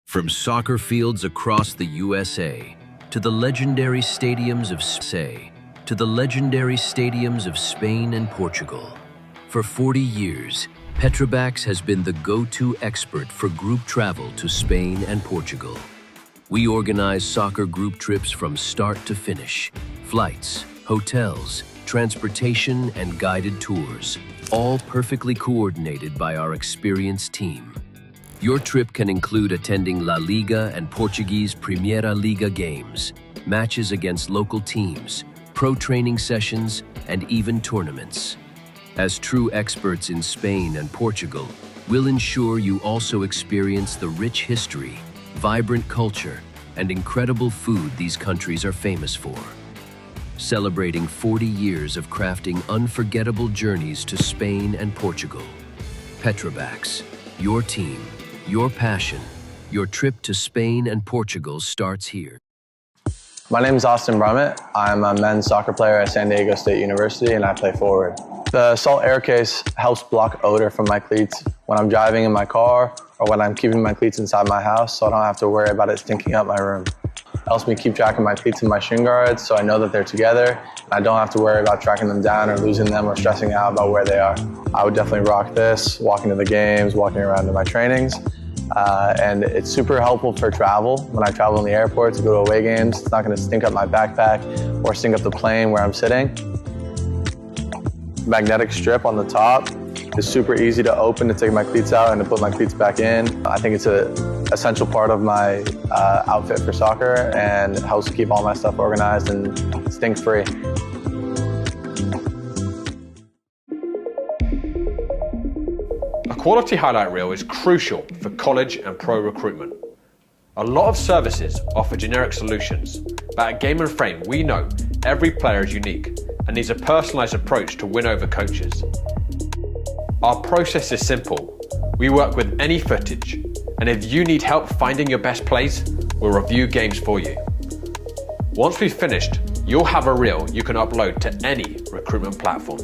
From soccer fields across the USA to the legendary stadiums of Spain and Portugal. For 40 years, Petrobax has been the go-to expert for group travel to Spain and Portugal. We organize soccer group trips from start to finish, flights, hotels, transportation, and guided tours, all perfectly coordinated by our experienced team. Your trip can include attending La Liga and Portuguese Primeira Liga games, matches against local teams, pro training sessions, and even tournaments. As true experts in Spain and Portugal, we'll ensure you also experience the rich history, vibrant culture, and incredible food these countries are famous for. Celebrating 40 years of crafting unforgettable journeys to Spain and Portugal. Petrobax, your team, your passion, your trip to Spain and Portugal starts here. My name is Austin Brummett. I'm a men's soccer player at San Diego State University and I play forward. The Salt Air Case helps block odor from my cleats when I'm driving in my car or when I'm keeping my cleats inside my house so I don't have to worry about it stinking up my room. It helps me keep track of my cleats and my shin guards so I know that they're together and I don't have to worry about tracking them down or losing them or stressing out about where they are. I would definitely rock this, walking to the games, walking around to my trainings. And it's super helpful for travel. When I travel in the airport to go to away games, it's not going to stink up my backpack or stink up the plane where I'm sitting. Magnetic strip on the top is super easy to open to take my cleats out and to put my cleats back in. I think it's an essential part of my outfit for soccer and helps keep all my stuff organized and stink-free. A quality highlight reel is crucial for college and pro recruitment. A lot of services offer generic solutions, but at Game & Frame we know every player is unique and needs a personalised approach to win over coaches. Our process is simple. We work with any footage, and if you need help finding your best plays, we'll review games for you. Once we've finished, you'll have a reel you can upload to any recruitment platform.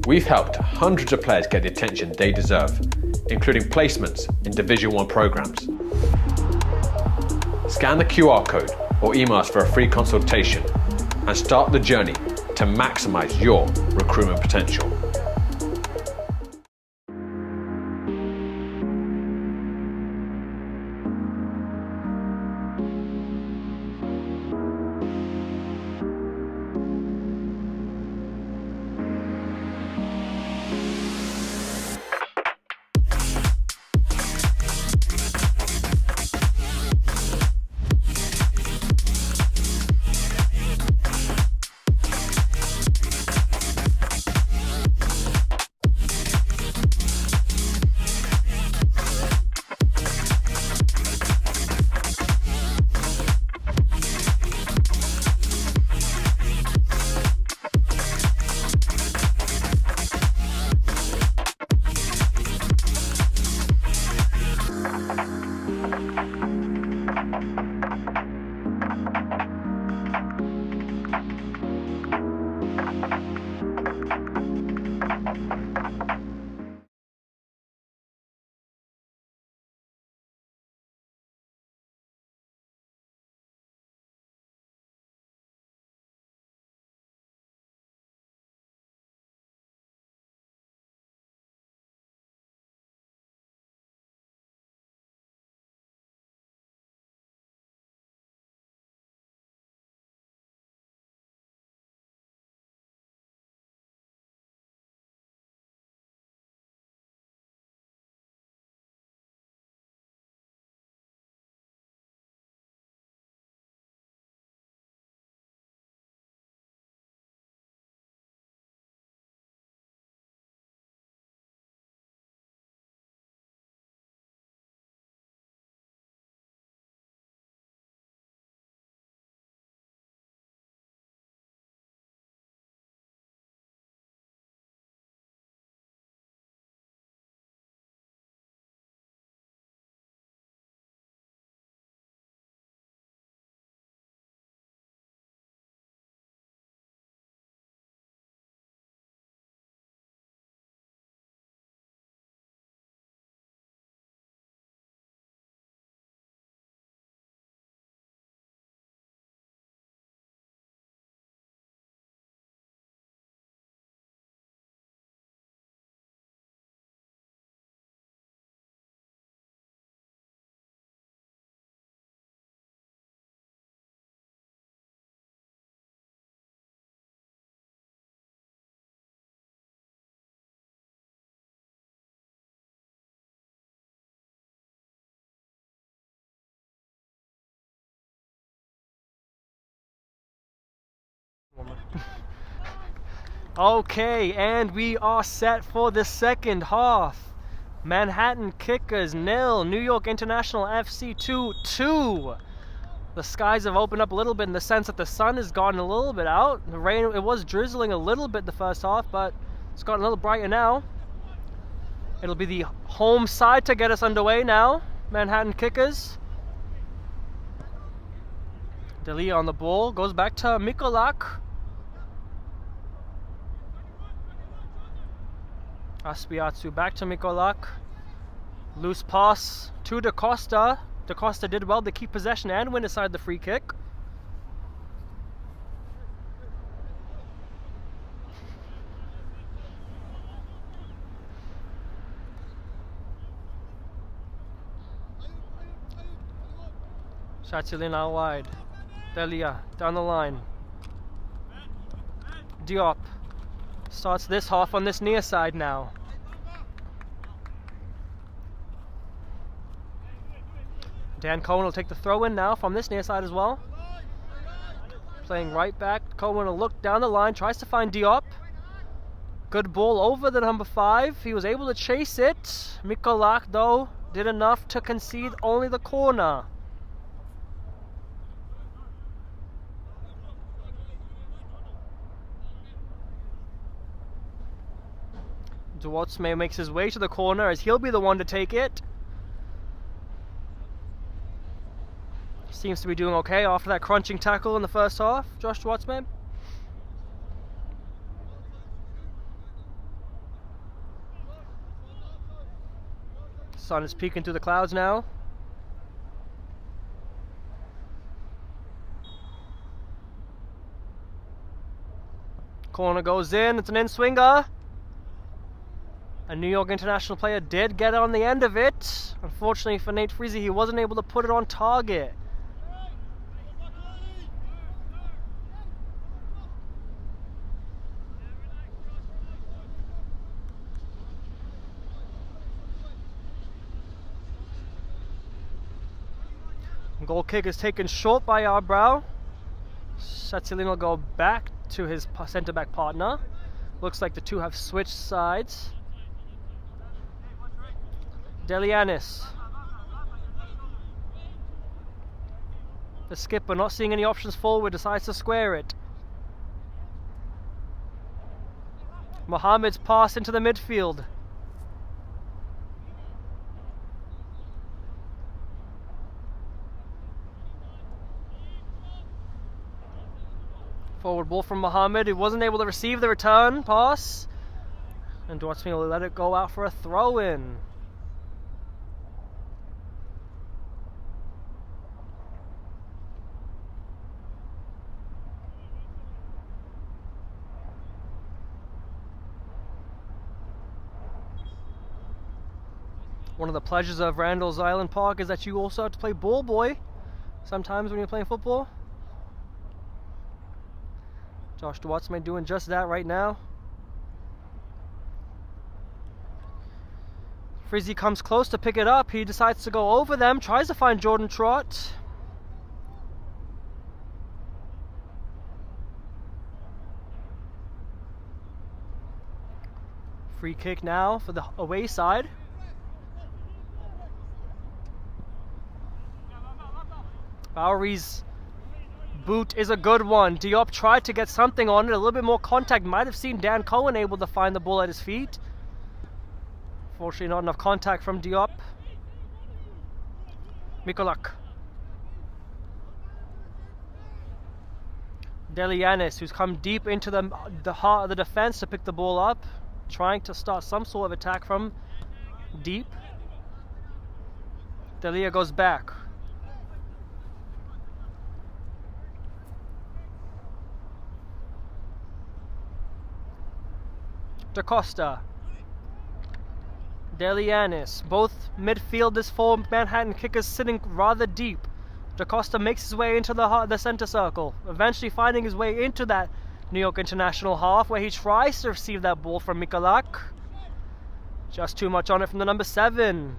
We've helped hundreds of players get the attention they deserve, including placements in Division 1 programs. Scan the QR code or email us for a free consultation and start the journey to maximize your recruitment potential. Okay, and we are set for the second half. Manhattan Kickers 0, New York International FC 2. The skies have opened up a little bit in the sense that the sun has gotten a little bit out. The rain, it was drizzling a little bit the first half, but it's gotten a little brighter now. It'll be the home side to get us underway now. Manhattan Kickers. Delia on the ball, goes back to Mikolak. Aspiatsu back to Mikolak. Loose pass to Da Costa. Da Costa did well to keep possession and win aside the free kick. Shatilin out wide. Delia down the line. Diop starts this half on this near side now. Dan Cohen will take the throw in now from this near side as well. Playing right back. Cohen will look down the line, tries to find Diop. Good ball over the number 5. He was able to chase it. Mikolak, though, did enough to concede only the corner. Duotsme makes his way to the corner as he'll be the one to take it. Seems to be doing okay after that crunching tackle in the first half, Josh Duotsme. Sun is peeking through the clouds now. Corner goes in, it's an in-swinger. A New York International player did get on the end of it. Unfortunately for Nate Freezy, he wasn't able to put it on target. Goal kick is taken short by Arbrow. Shatilin will go back to his centre-back partner. Looks like the two have switched sides. Delianis. The skipper, not seeing any options forward, decides to square it. Mohamed's pass into the midfield. Forward ball from Mohamed, who wasn't able to receive the return pass. And Dwartsme will let it go out for a throw-in. One of the pleasures of Randall's Island Park is that you also have to play ball boy sometimes when you're playing football. Josh Dwartsme doing just that right now. Freezy comes close to pick it up. He decides to go over them, tries to find Jordan Trott. Free kick now for the away side. Bowery's boot is a good one. Diop tried to get something on it, a little bit more contact. Might have seen Dan Cohen able to find the ball at his feet. Fortunately, not enough contact from Diop. Mikolak. Delianis, who's come deep into the heart of the defense to pick the ball up, trying to start some sort of attack from deep. Delia goes back. DaCosta, Delianis, both midfielders for Manhattan kickers sitting rather deep. DaCosta makes his way into the center circle, eventually finding his way into that New York International half where he tries to receive that ball from Mikolak. Just too much on it from the number 7.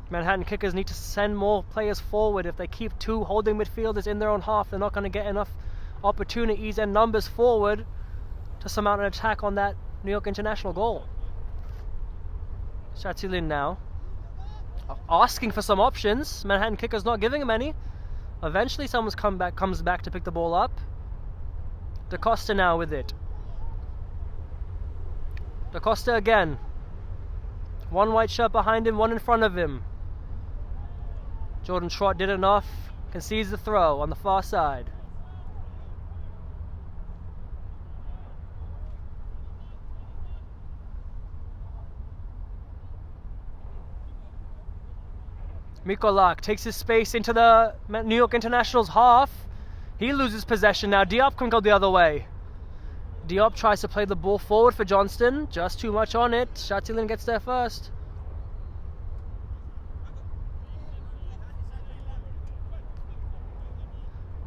Manhattan kickers need to send more players forward. If they keep 2 holding midfielders in their own half, they're not going to get enough opportunities and numbers forward to surmount an attack on that New York International goal. Shatilin now asking for some options. Manhattan kickers not giving him any. Eventually someone's comes back to pick the ball up. DaCosta now with it. DaCosta again. One white shirt behind him, one in front of him. Jordan Trott did enough, concedes the throw on the far side. Mikolak takes his space into the New York International's half. He loses possession now. Diop can go the other way. Diop tries to play the ball forward for Johnston. Just too much on it. Shatilin gets there first.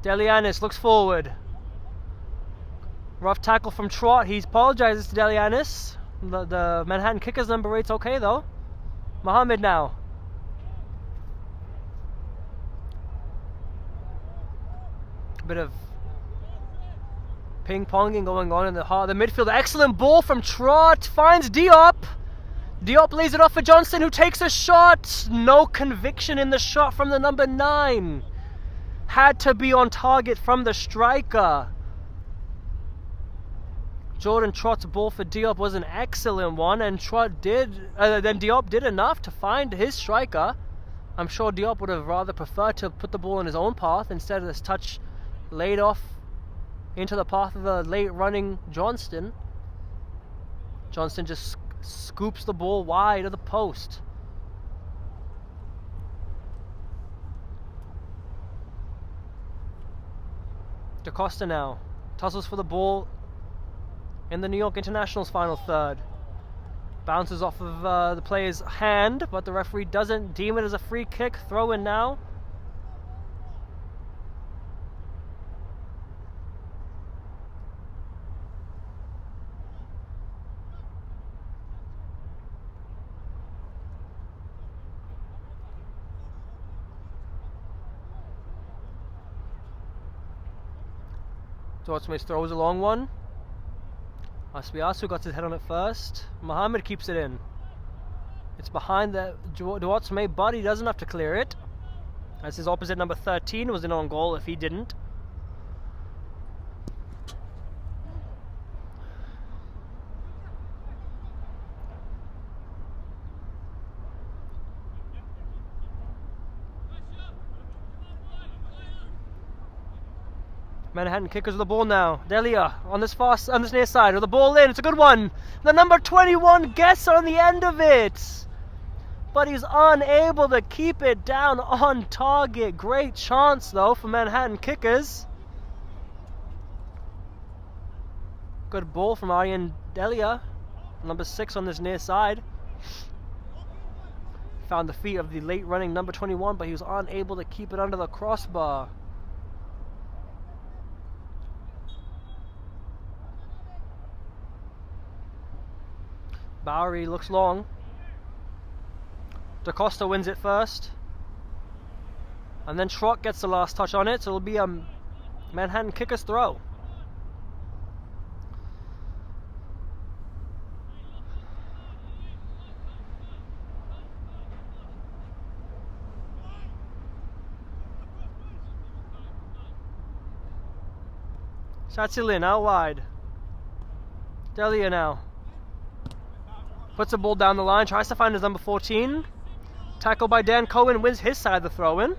Delianis looks forward. Rough tackle from Trott. He apologizes to Delianis. The Manhattan kickers number 8's okay though. Mohamed now. Bit of ping-ponging going on in the heart of the midfield. Excellent ball from Trott. Finds Diop. Diop lays it off for Johnston, who takes a shot. No conviction in the shot from the number 9. Had to be on target from the striker. Jordan Trott's ball for Diop was an excellent one, and then Diop did enough to find his striker. I'm sure Diop would have rather preferred to put the ball in his own path instead of this touch laid off into the path of the late running Johnston. Johnston just scoops the ball wide of the post. DaCosta now tussles for the ball in the New York International's final third. Bounces off of the player's hand, but the referee doesn't deem it as a free kick. Throw in now. Dortmund throws a long one. Aspiasu got his head on it first. Mohamed keeps it in. It's behind the Dortmund, but he doesn't have to clear it, as his opposite number 13 was in on goal if he didn't. Manhattan kickers with the ball now. Delia on this near side with the ball in. It's a good one. The number 21 gets on the end of it, but he's unable to keep it down on target. Great chance though for Manhattan kickers. Good ball from Aryan Delia, number 6 on this near side. Found the feet of the late running number 21, but he was unable to keep it under the crossbar. Bowery looks long. DaCosta wins it first. And then Trott gets the last touch on it, so it'll be a Manhattan kicker's throw. Satsilin out wide. Delia now. Puts the ball down the line, tries to find his number 14. Tackled by Dan Cohen, wins his side of the throw-in.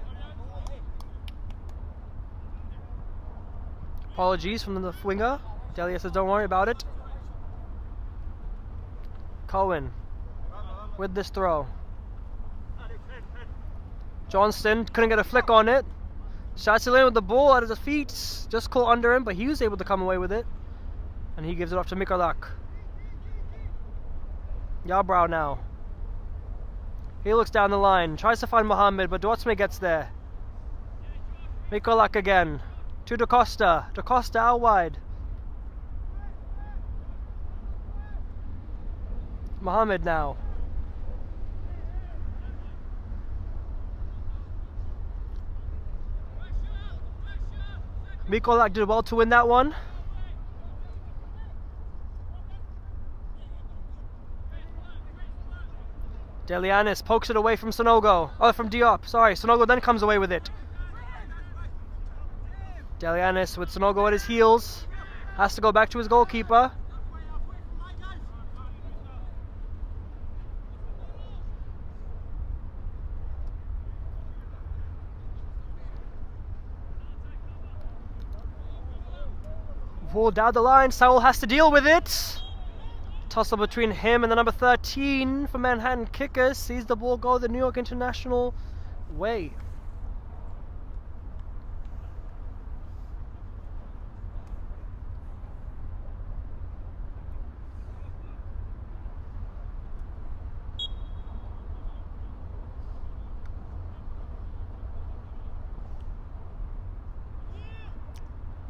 Apologies from the winger. Delia says don't worry about it. Cohen with this throw. Johnston couldn't get a flick on it. Satsilin with the ball at his feet. Just caught under him, but he was able to come away with it. And he gives it off to Mikolak. Yarbrow now. He looks down the line, tries to find Mohamed, but Dortmund gets there. Mikolak again. To DaCosta. DaCosta out wide. Mohamed now. Mikolak did well to win that one. Delianis pokes it away from Sonogo. Oh, from Diop. Sorry, Sonogo then comes away with it. Delianis with Sonogo at his heels. Has to go back to his goalkeeper. Ball down the line. Saul has to deal with it. Tussle between him and the number 13 for Manhattan kickers. Sees the ball go the New York International way.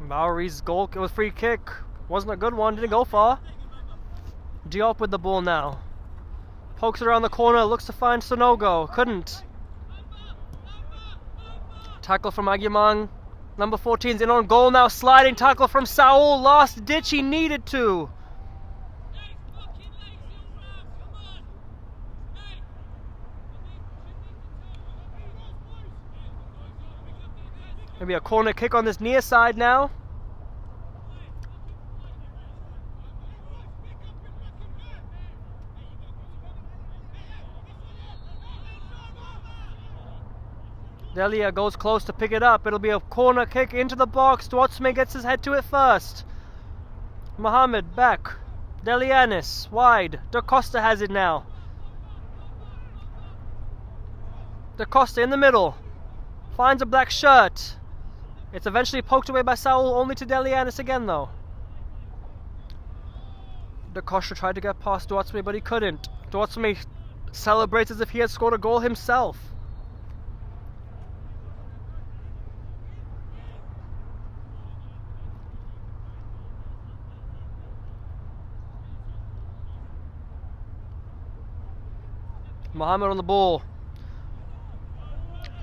Bowery's goal, it was free kick. Wasn't a good one, didn't go far. Diop with the ball now. Pokes it around the corner, looks to find Sonogo. Couldn't. Tackle from Agyemang. Number 14's in on goal now. Sliding tackle from Saul. Last ditch, he needed to. Maybe a corner kick on this near side now. Delia goes close to pick it up. It'll be a corner kick into the box. Dwartzman gets his head to it first. Mohamed back. Delianis, wide. Da Costa has it now. Da Costa in the middle. Finds a black shirt. It's eventually poked away by Saul, only to Delianis again though. Da Costa tried to get past Duatsme, but he couldn't. Duatsme celebrates as if he had scored a goal himself. Mohammed on the ball.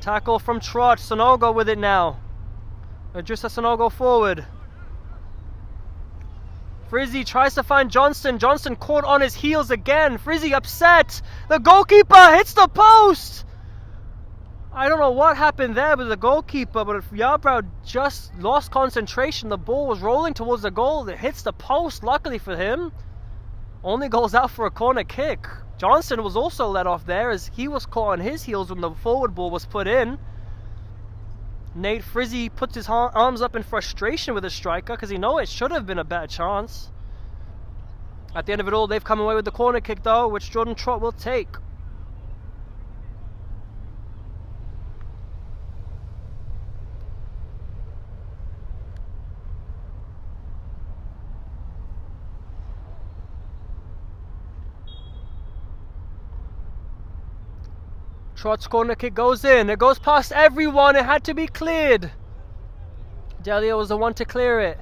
Tackle from Trot. Sonogo with it now. ENYSSA Sonogo forward. Frizzy tries to find Johnston. Johnston caught on his heels again. Frizzy upset. The goalkeeper hits the post. I don't know what happened there with the goalkeeper, but Yarbrow just lost concentration. The ball was rolling towards the goal. It hits the post, luckily for him. Only goes out for a corner kick. Johnston was also let off there as he was caught on his heels when the forward ball was put in. Nate Frizzy puts his arms up in frustration with the striker because he knows it should have been a better chance. At the end of it all, they've come away with the corner kick though, which Jordan Trott will take. Trott's corner kick goes in. It goes past everyone. It had to be cleared. Delia was the one to clear it.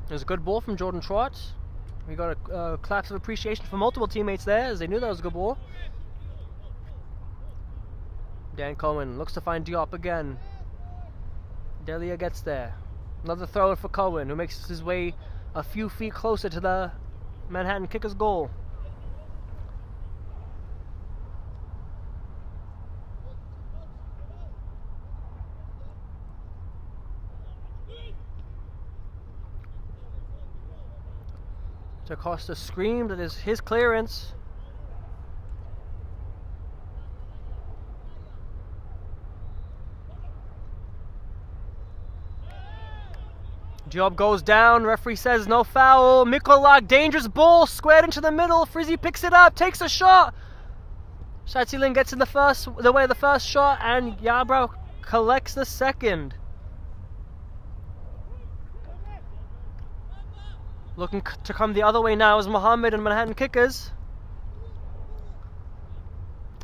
There's a good ball from Jordan Trott. We got a claps of appreciation from multiple teammates there as they knew that was a good ball. Dan Cohen looks to find Diop again. Delia gets there. Another throw for Cohen, who makes his way a few feet closer to the Manhattan Kickers goal. DaCosta screamed at his clearance. Diop goes down, referee says no foul. Mikolak, dangerous ball, squared into the middle. Frizzy picks it up, takes a shot. Shatilin gets in the way of the first shot, and Yarbrow collects the second. Looking to come the other way now is Mohammed and Manhattan Kickers.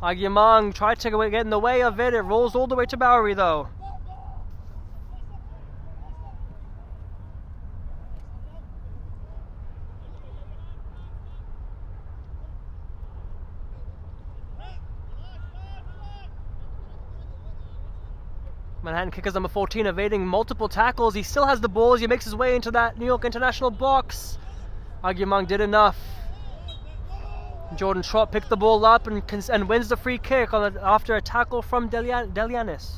Agyemang tried to get in the way of it. It rolls all the way to Bowery though. Manhattan Kickers number 14 evading multiple tackles. He still has the balls. He makes his way into that New York International box. Agyemang did enough. Jordan Trott picked the ball up and wins the free kick after a tackle from Delianis.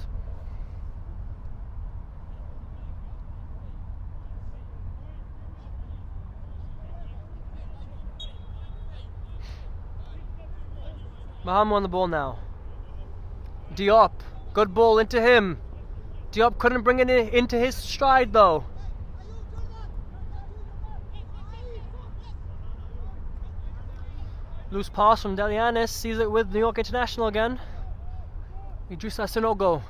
Maham on the ball now. Diop, good ball into him. Diop couldn't bring it into his stride though. Loose pass from Delianis, sees it with New York International again. ENYSSA Sonogo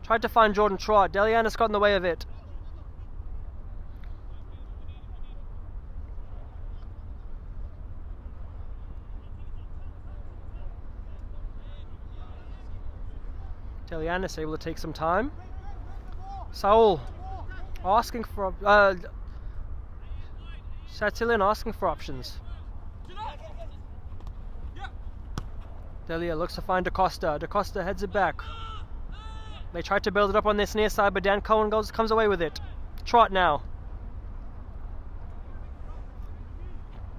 tried to find Jordan Trott. Delianis got in the way of it. Delianis able to take some time. Saul asking for Shatilin asking for options. Delia looks to find DaCosta. DaCosta heads it back. They tried to build it up on this near side, but Dan Cohen comes away with it. Trott now.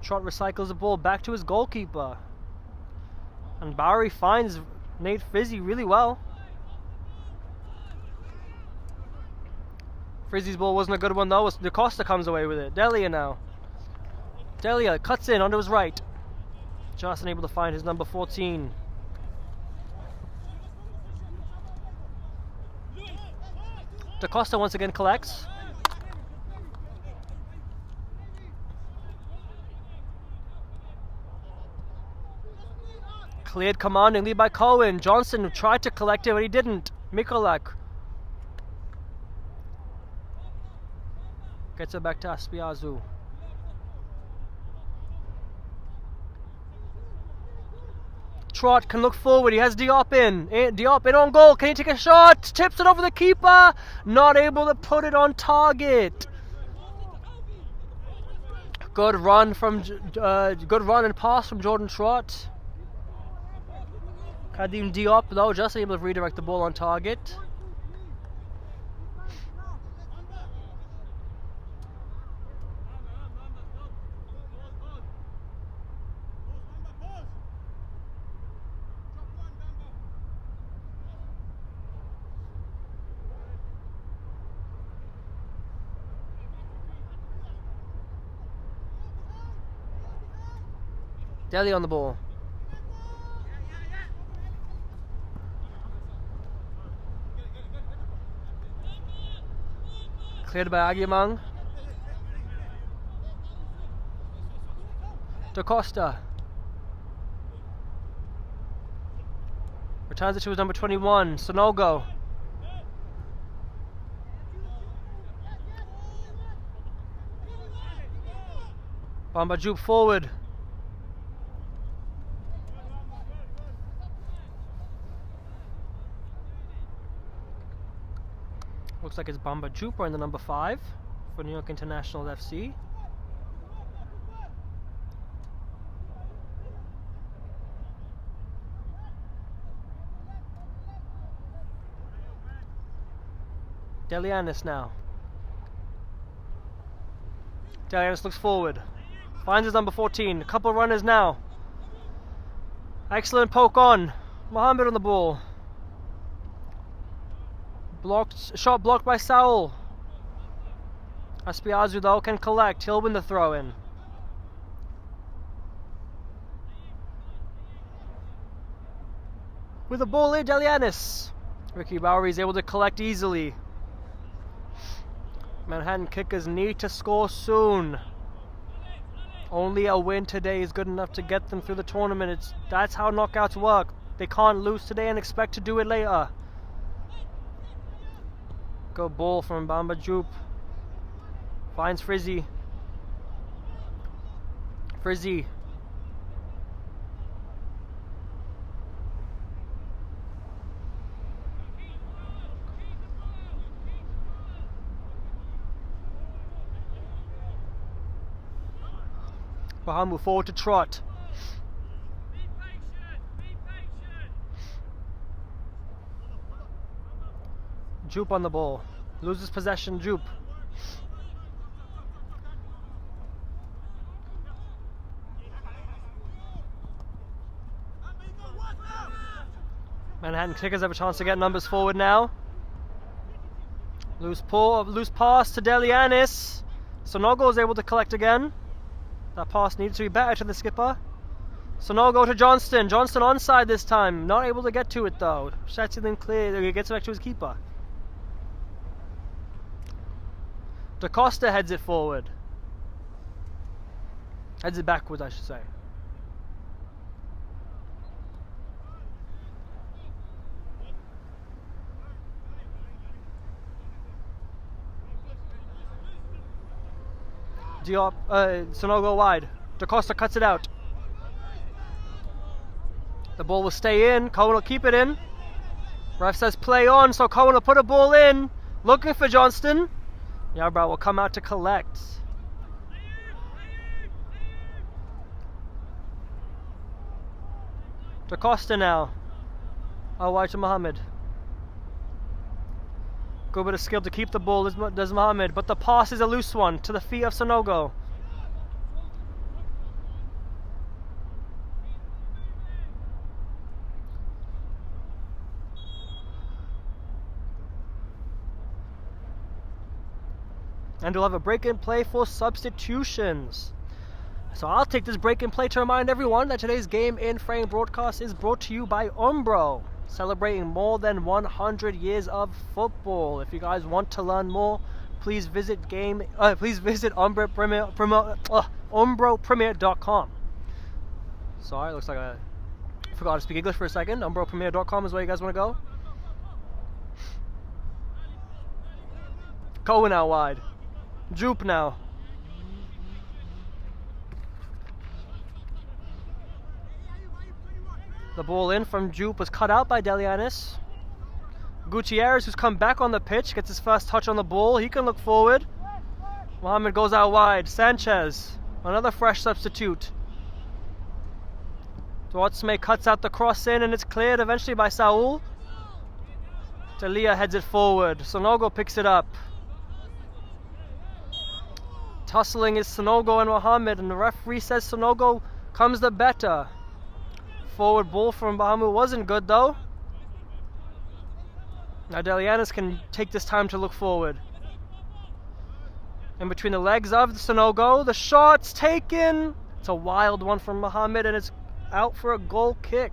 Trott recycles the ball back to his goalkeeper. And Bowery finds Nate Frizzy really well. Frizzy's ball wasn't a good one though. DaCosta comes away with it. Delia now. Delia cuts in onto his right. Just unable to find his number 14. Da Costa once again collects. Cleared commandingly by Cohen. Johnson tried to collect it, but he didn't. Mikolak gets it back to Aspiazu. Trot can look forward. He has Diop in. Diop in on goal. Can he take a shot? Tips it over the keeper. Not able to put it on target. Good run and pass from Jordan Trot. Kadim Diop though just able to redirect the ball on target. Deli on the ball. Cleared by Agyemang. Da Costa. Returns it to his number 21, Sonogo. Bamba Jupe forward. Looks like it's Bamba Jupe wearing the number 5 for New York International FC. Delianis now. Delianis looks forward. Finds his number 14. A couple of runners now. Excellent poke on. Mohammed on the ball. Shot blocked by Saul. Aspiazu though can collect. He'll win the throw in. With the ball in, Delianis. Ricky Bowery is able to collect easily. Manhattan kickers need to score soon. Only a win today is good enough to get them through the tournament. That's how knockouts work. They can't lose today and expect to do it later. Go ball from Bamba Jupe. Finds Frizzy. Frizzy. Bahamu forward to Trot. Jupe on the ball. Loses possession, Jupe. Manhattan Kickers have a chance to get numbers forward now. Loose pass to Delianis. Sonogo is able to collect again. That pass needs to be better to the skipper. Sonogo to Johnston. Johnston onside this time. Not able to get to it though. Sets it in clear. He gets it back to his keeper. Da Costa heads it forward. Heads it backwards, I should say. Diop, Sonogo wide. Da Costa cuts it out. The ball will stay in. Cohen will keep it in. Ref says play on, so Cohen will put a ball in. Looking for Johnston. Yarbrough will come out to collect. Da Costa now. Out wide to Mohammed. Good bit of skill to keep the ball, does Mohammed, but the pass is a loose one to the feet of Sonogo. And we'll have a break and play for substitutions. So I'll take this break and play to remind everyone that today's Game in Frame broadcast is brought to you by Umbro. celebrating more than 100 years of football. If you guys want to learn more, please visit umbropremier.com. Sorry, looks like I forgot to speak English for a second. umbropremier.com is where you guys want to go. Cohen out wide. Jupe now. The ball in from Jupe was cut out by Delianis. Gutierrez, who's come back on the pitch, gets his first touch on the ball. He can look forward. Mohamed goes out wide. Sanchez, another fresh substitute. Duartzme cuts out the cross in, and it's cleared eventually by Saul. Delia heads it forward. Sonogo picks it up. Tussling is Sonogo and Mohamed, and the referee says Sonogo comes the better. Forward ball from Bahamu wasn't good though. Now Delianis can take this time to look forward. In between the legs of Sonogo, the shot's taken. It's a wild one from Mohamed, and it's out for a goal kick.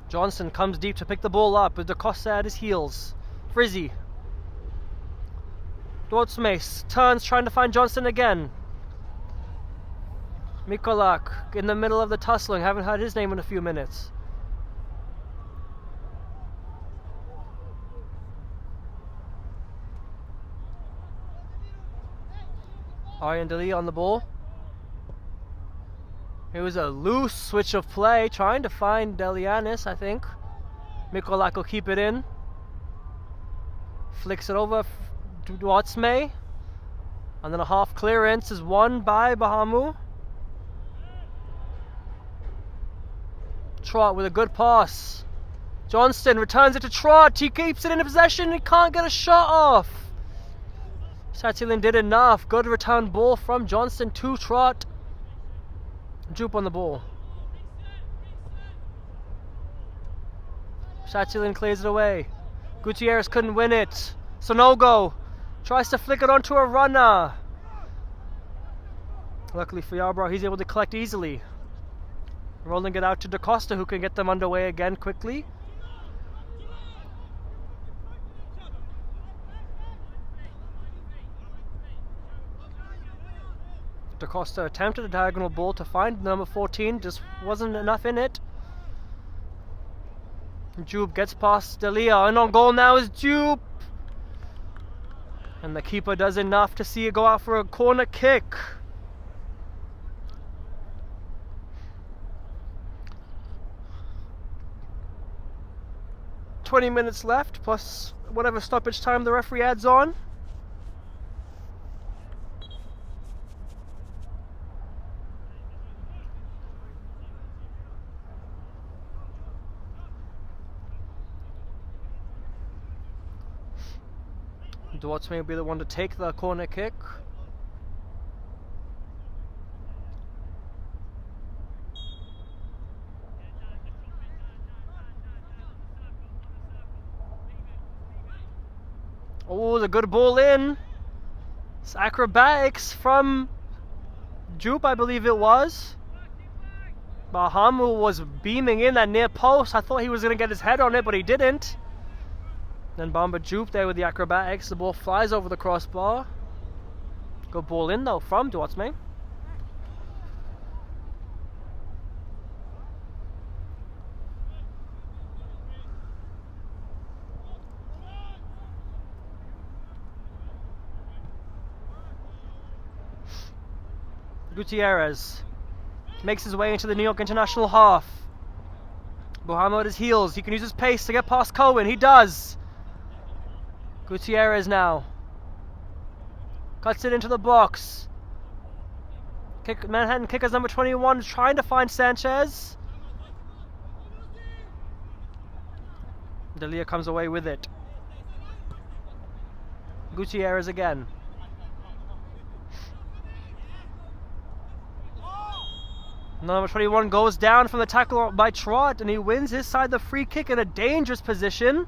Johnson comes deep to pick the ball up with DaCosta at his heels. Frizzy. Duartzme turns, trying to find Johnson again. Mikolak in the middle of the tussling. Haven't heard his name in a few minutes. Aryan Deli on the ball. It was a loose switch of play, trying to find Delianis, I think. Mikolak will keep it in. Flicks it over to Duartzme. And then a half clearance is won by Bahamu. Trot with a good pass. Johnston returns it to Trot. He keeps it in possession. He can't get a shot off. Satilin did enough. Good return ball from Johnston to Trot. Jupe on the ball. Satilin clears it away. Gutierrez couldn't win it. Sonogo tries to flick it onto a runner. Luckily for Yarbrough, he's able to collect easily. Rolling it out to DaCosta, who can get them underway again quickly. DaCosta attempted a diagonal ball to find number 14, just wasn't enough in it. Jupe gets past Delia, and on goal now is Jupe. And the keeper does enough to see it go out for a corner kick. "20 minutes left, plus whatever stoppage time the referee adds on. Duartzme will be the one to take the corner kick. Oh, the good ball in. It's acrobatics from Jupe, I believe it was. Bahamu was beaming in that near post. I thought he was going to get his head on it, but he didn't. Then Bamba Jupe there with the acrobatics. The ball flies over the crossbar. Good ball in though from Duartzme. Gutierrez makes his way into the New York International half. Bahamu at his heels. He can use his pace to get past Cohen. He does. Gutierrez cuts it into the box. Manhattan kickers number 21 trying to find Sanchez. Delia comes away with it. Gutierrez again. Number 21 goes down from the tackle by Trott, and he wins his side the free kick in a dangerous position.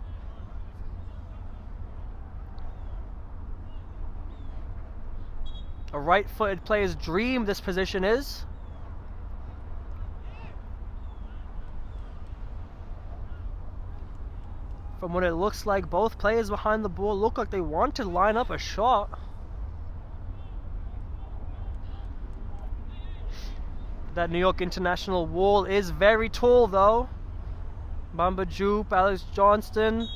A right-footed player's dream, this position is. From what it looks like, both players behind the ball look like they want to line up a shot. That New York International wall is very tall though. Bamba Jupe, Alex Johnston.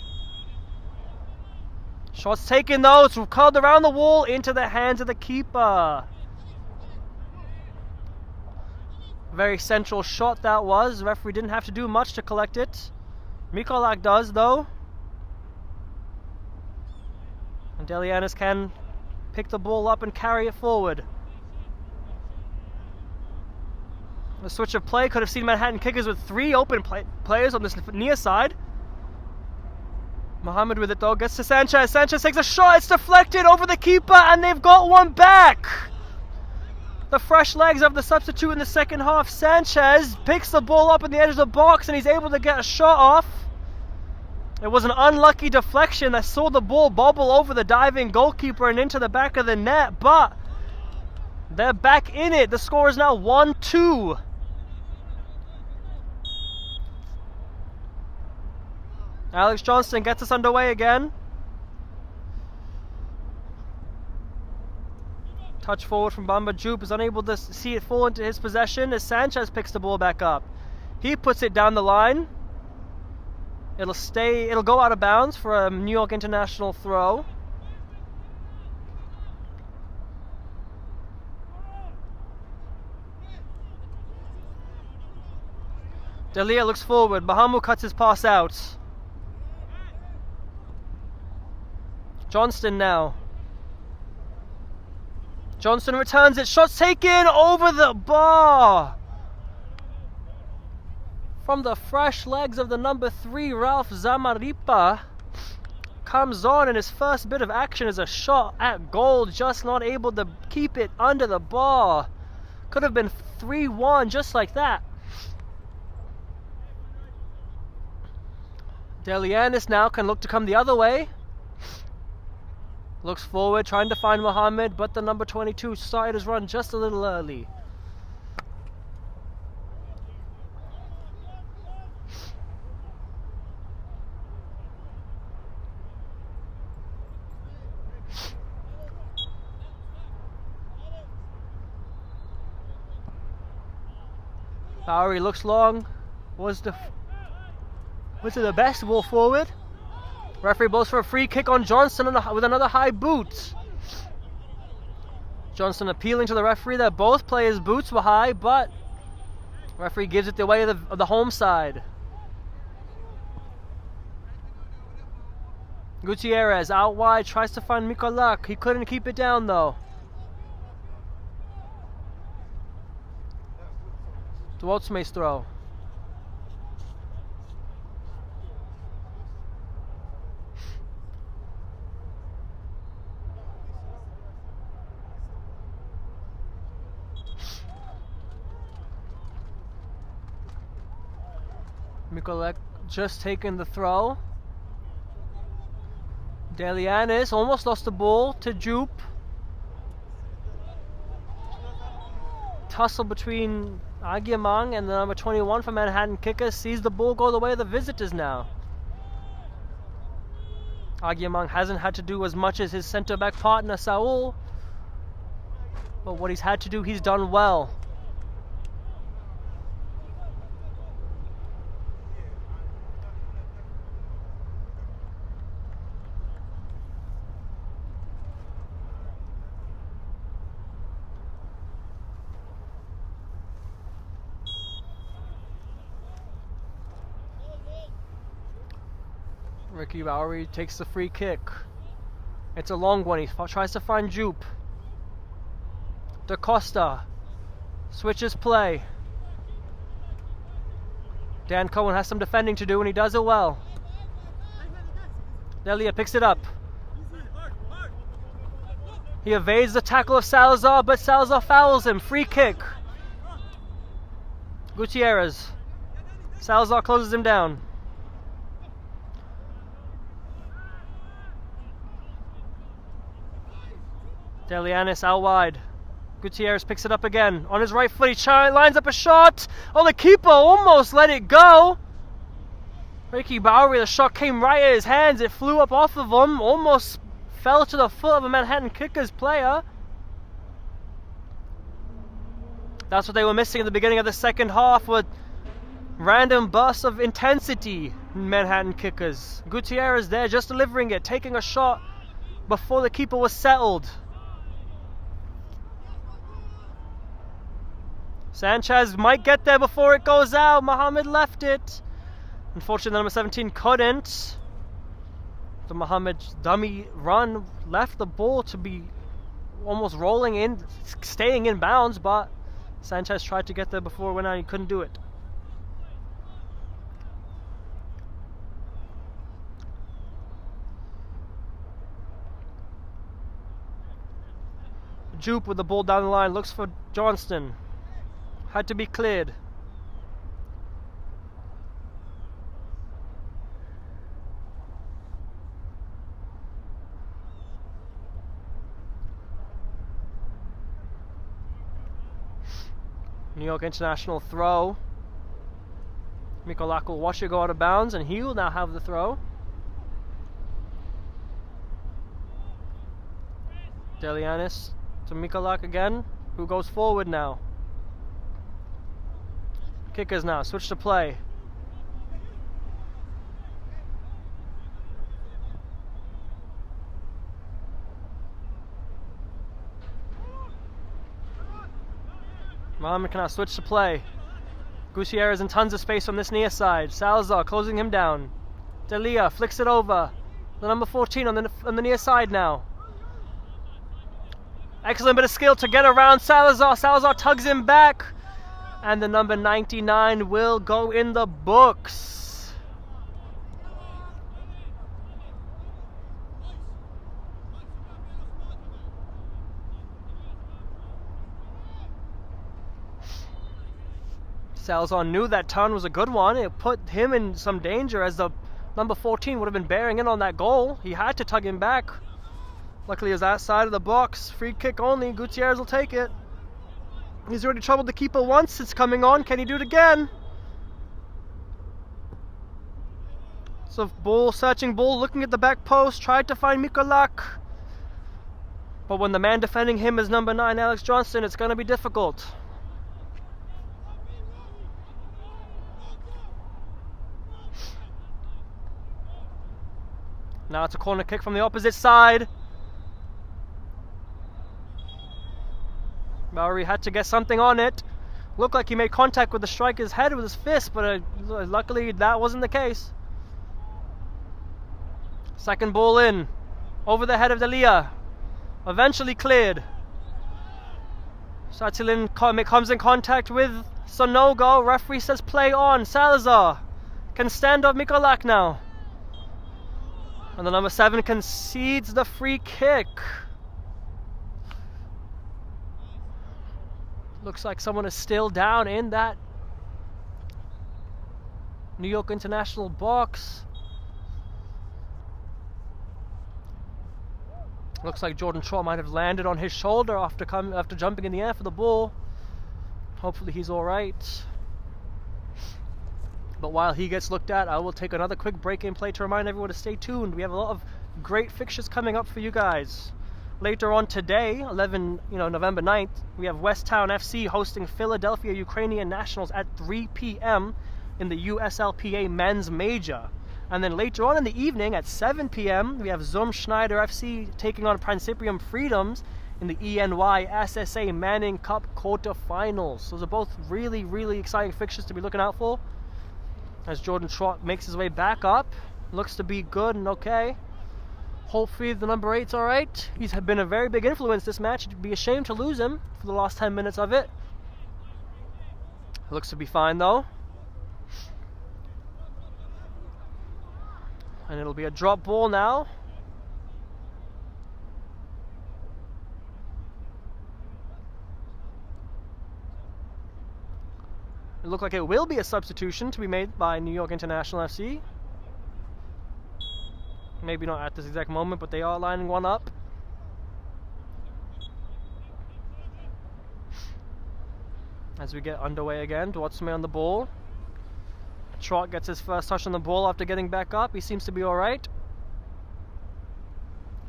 Shots taken though, it's curled around the wall into the hands of the keeper. Very central shot that was. The referee didn't have to do much to collect it. Mikolak does though. And Delianis can pick the ball up and carry it forward. A switch of play could have seen Manhattan Kickers with 3 open players on this near side. Mohammed with it though, gets to Sanchez. Sanchez takes a shot, it's deflected over the keeper, and they've got one back. The fresh legs of the substitute in the second half. Sanchez picks the ball up in the edge of the box and he's able to get a shot off. It was an unlucky deflection that saw the ball bobble over the diving goalkeeper and into the back of the net, but they're back in it. The score is now 1-2. Alex Johnston gets us underway again. Touch forward from Bamba Jupe is unable to see it fall into his possession as Sanchez picks the ball back up. He puts it down the line. It'll go out of bounds for a New York International throw. Delia looks forward. Mahamu cuts his pass out. Johnston now. Johnston returns it. Shots taken over the bar. From the fresh legs of the number 3, Ralph Zamaripa comes on, and his first bit of action is a shot at goal, just not able to keep it under the bar. Could have been 3-1 just like that. Delianis now can look to come the other way. Looks forward, trying to find Mohammed, but the number 22 started his run just a little early. Bowery looks long. Was it the best ball forward? Referee blows for a free kick on Johnston with another high boot. Johnston appealing to the referee that both players' boots were high, but referee gives it the way of the home side. Gutierrez out wide, tries to find Mikolak. He couldn't keep it down though. Dwotsmay's throw. Mikolak just taken the throw. Delianis almost lost the ball to Jupe. Tussle between Agyemang and the number 21 for Manhattan Kickers. Sees the ball go the way of the visitors now. Agyemang hasn't had to do as much as his centre-back partner Saul, but what he's had to do, he's done well. Ricky Bowery takes the free kick. It's a long one. He tries to find Jupe. Da Costa switches play. Dan Cohen has some defending to do, and he does it well. Delia picks it up. He evades the tackle of Salazar, but Salazar fouls him. Free kick. Gutierrez. Salazar closes him down. Delianis out wide. Gutierrez picks it up again. On his right foot, he lines up a shot. Oh, the keeper almost let it go. Ricky Bowery, the shot came right at his hands. It flew up off of him. Almost fell to the foot of a Manhattan Kickers player. That's what they were missing at the beginning of the second half, with random bursts of intensity in Manhattan Kickers. Gutierrez there just delivering it, taking a shot before the keeper was settled. Sanchez might get there before it goes out. Mohammed left it. Unfortunately, number 17 couldn't. The Mohammed dummy run left the ball to be almost rolling in, staying in bounds, but Sanchez tried to get there before it went out. He couldn't do it. Jupe with the ball down the line, looks for Johnston. Had to be cleared. New York International throw. Mikolak will watch it go out of bounds, and he will now have the throw. Delianis to Mikolak again, who goes forward now. Kickers now, switch to play. Mohammed can now switch to play. Gutierrez in tons of space from this near side. Salazar closing him down. Delia flicks it over. The number 14 on the near side now. Excellent bit of skill to get around Salazar. Salazar tugs him back. And the number 99 will go in the books. Salazar knew that turn was a good one. It put him in some danger, as the number 14 would have been bearing in on that goal. He had to tug him back. Luckily, it was that side of the box. Free kick only. Gutierrez will take it. He's already troubled the keeper once. It's coming on. Can he do it again? So Bull searching Bull, looking at the back post, tried to find Mikolak. But when the man defending him is number 9, Alex Johnston, it's going to be difficult. Now it's a corner kick from the opposite side. Bowery had to get something on it. Looked like he made contact with the striker's head with his fist, but luckily that wasn't the case. Second ball in. Over the head of Delia. Eventually cleared. Satilin comes in contact with Sonogo. Referee says play on. Salazar can stand up Mikolak now. And the number 7 concedes the free kick. Looks like someone is still down in that New York International box. Looks like Jordan Trott might have landed on his shoulder after jumping in the air for the ball. Hopefully he's all right. But while he gets looked at, I will take another quick break in play to remind everyone to stay tuned. We have a lot of great fixtures coming up for you guys. Later on today, November 9th, we have West Town FC hosting Philadelphia Ukrainian Nationals at 3 p.m. in the USLPA Men's Major. And then later on in the evening at 7 p.m., we have Zum Schneider FC taking on Principium Freedoms in the ENYSSA Manning Cup quarterfinals. Those are both really, really exciting fixtures to be looking out for. As Jordan Trott makes his way back up, looks to be good and okay. Hopefully the number 8's alright. He's been a very big influence this match. It'd be a shame to lose him for the last 10 minutes of it. Looks to be fine though. And it'll be a drop ball now. It looked like it will be a substitution to be made by New York International FC. Maybe not at this exact moment, but they are lining one up. As we get underway again, Duotsme on the ball. Trot gets his first touch on the ball after getting back up. He seems to be alright.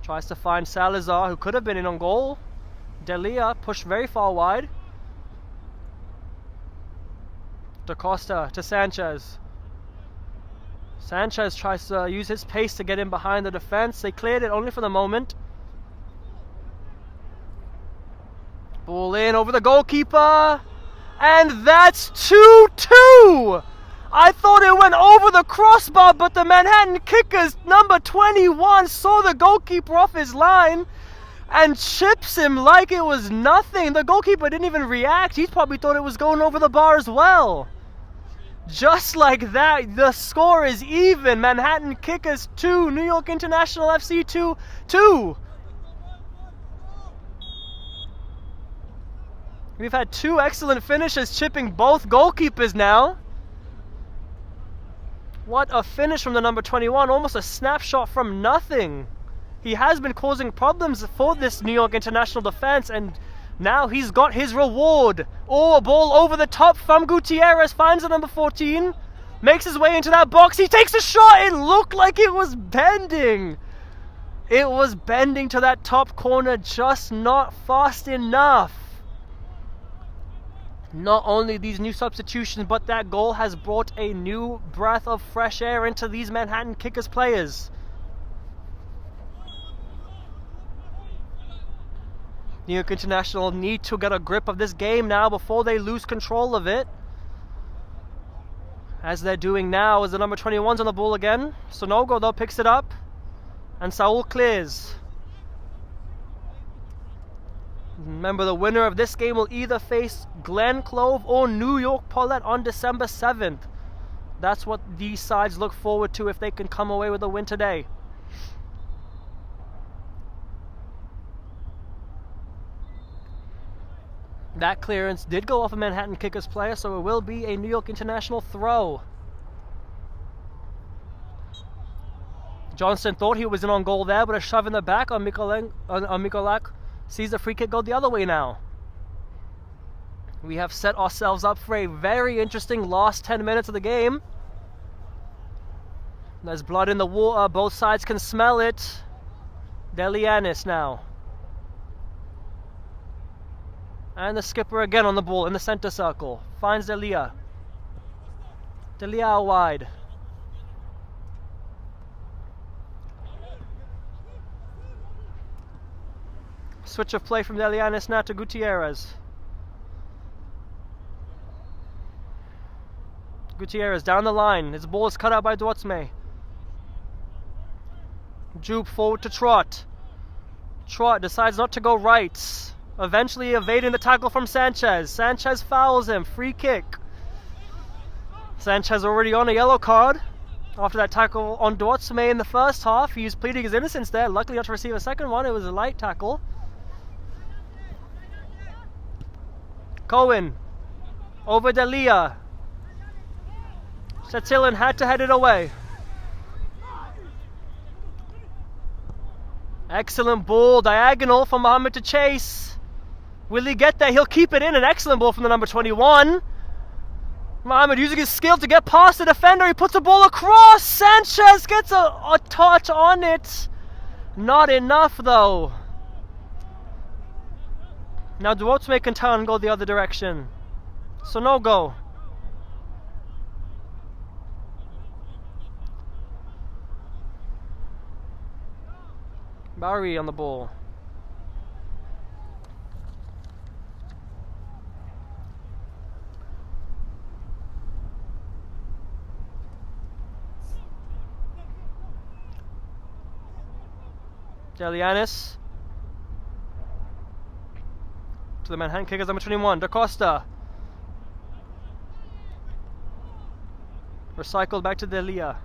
Tries to find Salazar, who could have been in on goal. Delia pushed very far wide. Da Costa to Sanchez. Sanchez tries to use his pace to get in behind the defense. They cleared it only for the moment. Ball in over the goalkeeper. And that's 2-2! I thought it went over the crossbar, but the Manhattan Kickers, number 21, saw the goalkeeper off his line and chips him like it was nothing. The goalkeeper didn't even react. He probably thought it was going over the bar as well. Just like that, the score is even. Manhattan Kickers 2, New York International FC 2. We've had two excellent finishes chipping both goalkeepers now. What a finish from the number 21, almost a snapshot from nothing. He has been causing problems for this New York International defense, and now he's got his reward. Oh, a ball over the top from Gutierrez, finds the number 14, makes his way into that box, he takes a shot, it looked like it was bending. It was bending to that top corner, just not fast enough. Not only these new substitutions, but that goal has brought a new breath of fresh air into these Manhattan Kickers players. New York International need to get a grip of this game now before they lose control of it. As they're doing now, as the number 21's on the ball again. Sonogo though picks it up, and Saul clears. Remember, the winner of this game will either face Glen Clove or New York Paulette on December 7th. That's what these sides look forward to if they can come away with a win today. That clearance did go off a Manhattan Kickers player, so it will be a New York International throw. Johnson thought he was in on goal there, but a shove in the back on Mikolak sees the free kick go the other way now. We have set ourselves up for a very interesting last 10 minutes of the game. There's blood in the water, both sides can smell it. Delianis now. And the skipper again on the ball in the center circle. Finds Delia. Delia wide. Switch of play from Delianis now to Gutierrez. Gutierrez down the line. His ball is cut out by Duotsme. Jupe forward to Trot. Trot decides not to go right. Eventually evading the tackle from Sanchez. Sanchez fouls him. Free kick. Sanchez already on a yellow card after that tackle on Duotsme in the first half. He was pleading his innocence there. Luckily not to receive a second one. It was a light tackle. Cohen over Delia. Shatilin had to head it away. Excellent ball, diagonal from Mohamed to chase. Will he get there? He'll keep it in. An excellent ball from the number 21. Mohamed using his skill to get past the defender. He puts the ball across. Sanchez gets a touch on it. Not enough though. Now Duotsme can turn and go the other direction. So no go. Barry on the ball. Delianis. To the Manhattan Kickers, number 21, Da Costa. Recycled back to Delia.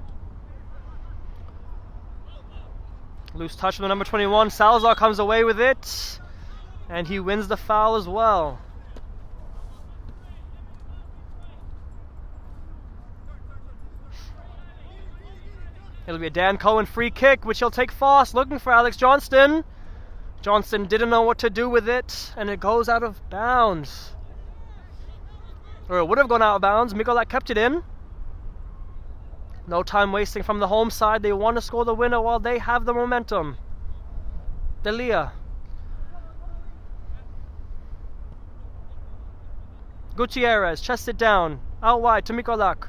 Loose touch from the number 21. Salazar comes away with it. And he wins the foul as well. It'll be a Dan Cohen free kick, which he'll take fast, looking for Alex Johnston. Johnston didn't know what to do with it, and it goes out of bounds. Or it would have gone out of bounds. Mikolak kept it in. No time wasting from the home side. They want to score the winner while they have the momentum. Delia. Gutierrez chests it down. Out wide to Mikolak.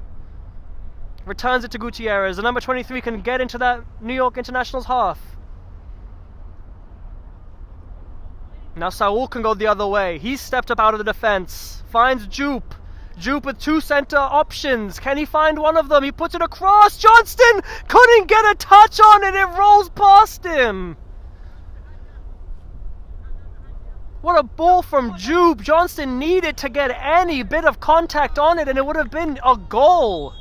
Returns it to Gutierrez. The number 23 can get into that New York Internationals half. Now Saul can go the other way. He's stepped up out of the defense. Finds Jupe. Jupe with two center options. Can he find one of them? He puts it across. Johnston couldn't get a touch on it. It rolls past him. What a ball from Jupe. Johnston needed to get any bit of contact on it, and it would have been a goal.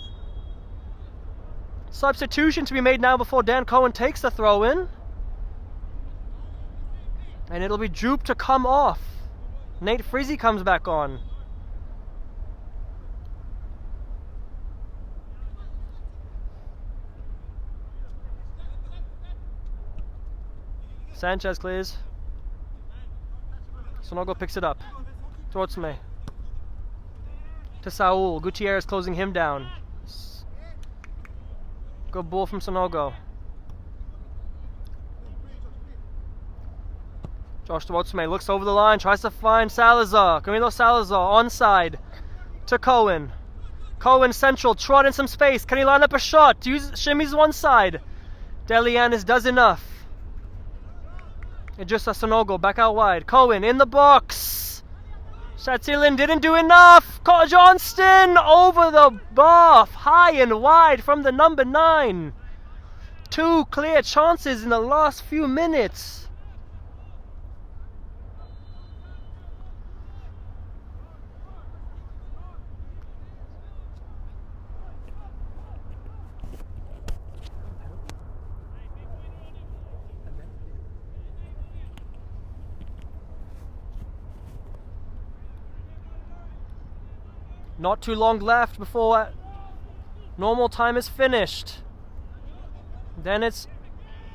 Substitution to be made now before Dan Cohen takes the throw in. And it'll be Jupe to come off. Nate Frizzy comes back on. Sanchez clears. Sonogo picks it up. Towards me. To Saul. Gutierrez closing him down. Good ball from Sonogo. Josh Dwotsme looks over the line, tries to find Salazar. Camilo Salazar onside to Cohen. Cohen central, trot in some space. Can he line up a shot? Shimmies one side. Delianis does enough. Just a Sonogo back out wide. Cohen in the box. Shatilin didn't do enough. Johnston over the bar, high and wide from the number 9. 2 clear chances in the last few minutes. Not too long left before normal time is finished. Then it's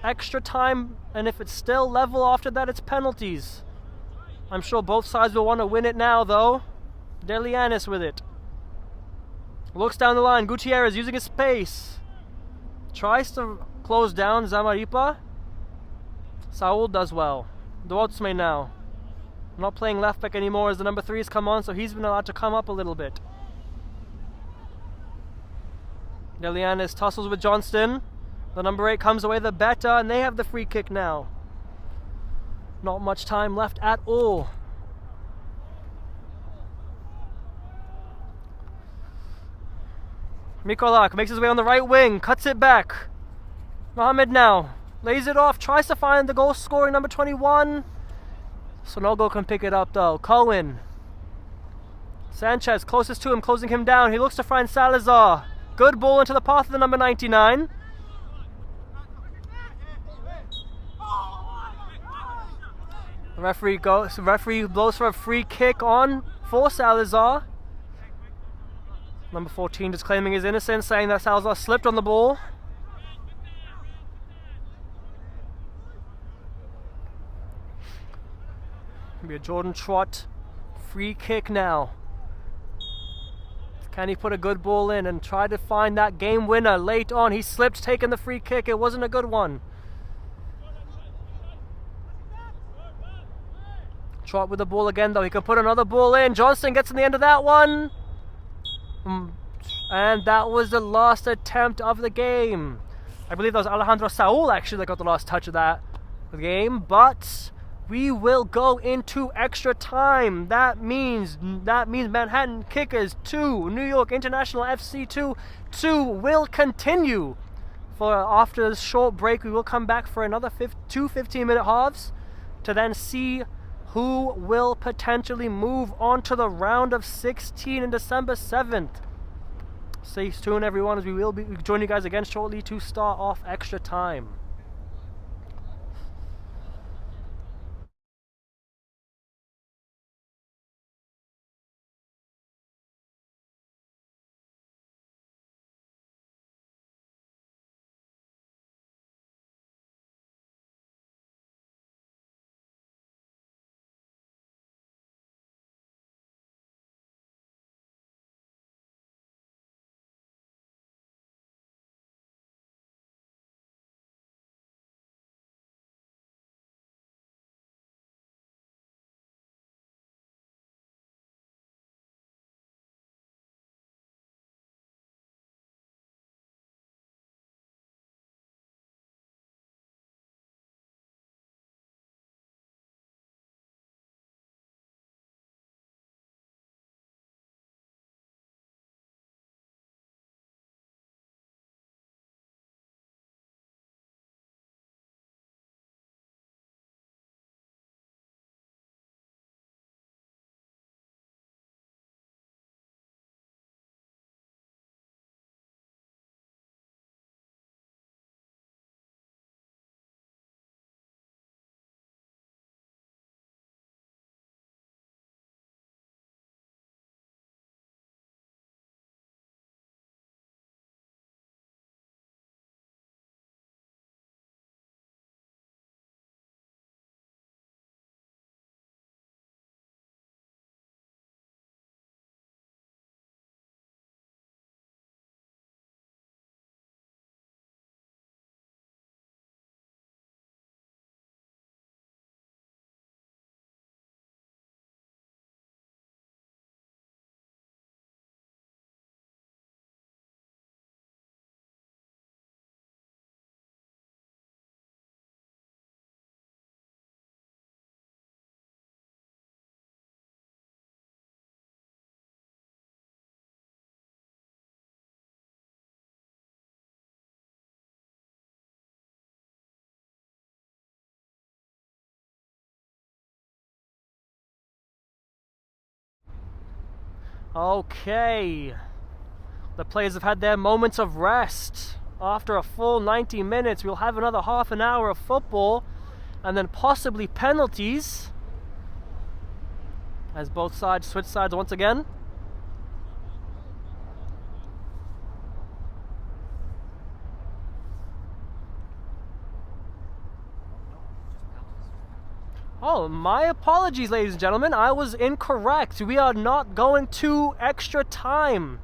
extra time, and if it's still level after that, it's penalties. I'm sure both sides will want to win it now, though. Delianis with it. Looks down the line. Gutierrez using his space. Tries to close down Zamaripa. Saul does well. Dwotsme now. Not playing left back anymore as the number 3's come on, so he's been allowed to come up a little bit. Delianis tussles with Johnston. The number 8 comes away the better, and they have the free kick now. Not much time left at all. Mikolak makes his way on the right wing, cuts it back. Mohamed now lays it off, tries to find the goal scoring number 21. Sonogo can pick it up though. Cohen. Sanchez closest to him, closing him down. He looks to find Salazar. Good ball into the path of the number 99. The referee blows for a free kick on for Salazar. Number 14 just claiming his innocence, saying that Salazar slipped on the ball. Be a Jordan Trott free kick now. Can he put a good ball in and try to find that game winner late on? He slipped taking the free kick. It wasn't a good one. Trott with the ball again though. He can put another ball in. Johnston gets in the end of that one. And that was the last attempt of the game. I believe that was Alejandro Saul actually that got the last touch of that game. But we will go into extra time. That means Manhattan Kickers 2, New York International FC 2 will continue. For after this short break, we will come back for another 2 15-minute halves to then see who will potentially move on to the round of 16 in December 7th. Stay tuned, everyone, as we will be joining you guys again shortly to start off extra time. Okay. The players have had their moments of rest. After a full 90 minutes, we'll have another half an hour of football and then possibly penalties as both sides switch sides once again. Oh, my apologies, ladies and gentlemen. I was incorrect. We are not going to extra time.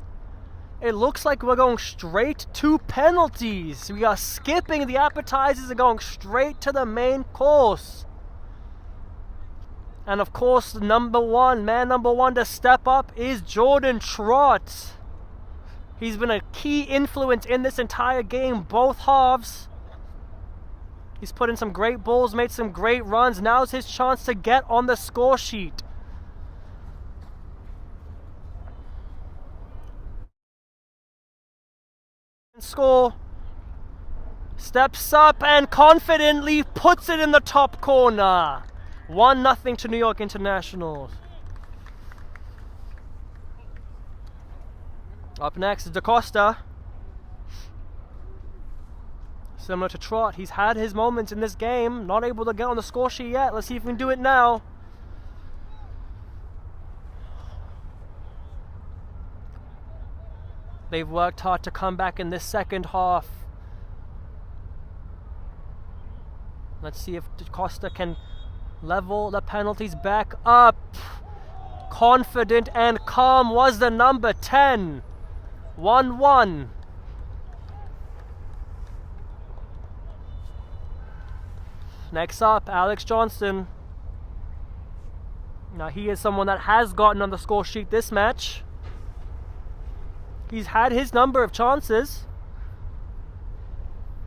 It looks like we're going straight to penalties. We are skipping the appetizers and going straight to the main course. And of course, man number one to step up is Jordan Trott. He's been a key influence in this entire game, both halves. He's put in some great balls, made some great runs. Now's his chance to get on the score sheet. Score. Steps up and confidently puts it in the top corner. 1-0 to New York Internationals. Up next is DaCosta. Similar to Trott, he's had his moments in this game. Not able to get on the score sheet yet. Let's see if we can do it now. They've worked hard to come back in this second half. Let's see if DaCosta can level the penalties back up. Confident and calm was the number 10. 1-1. Next up, Alex Johnston. Now he is someone that has gotten on the score sheet this match. He's had his number of chances.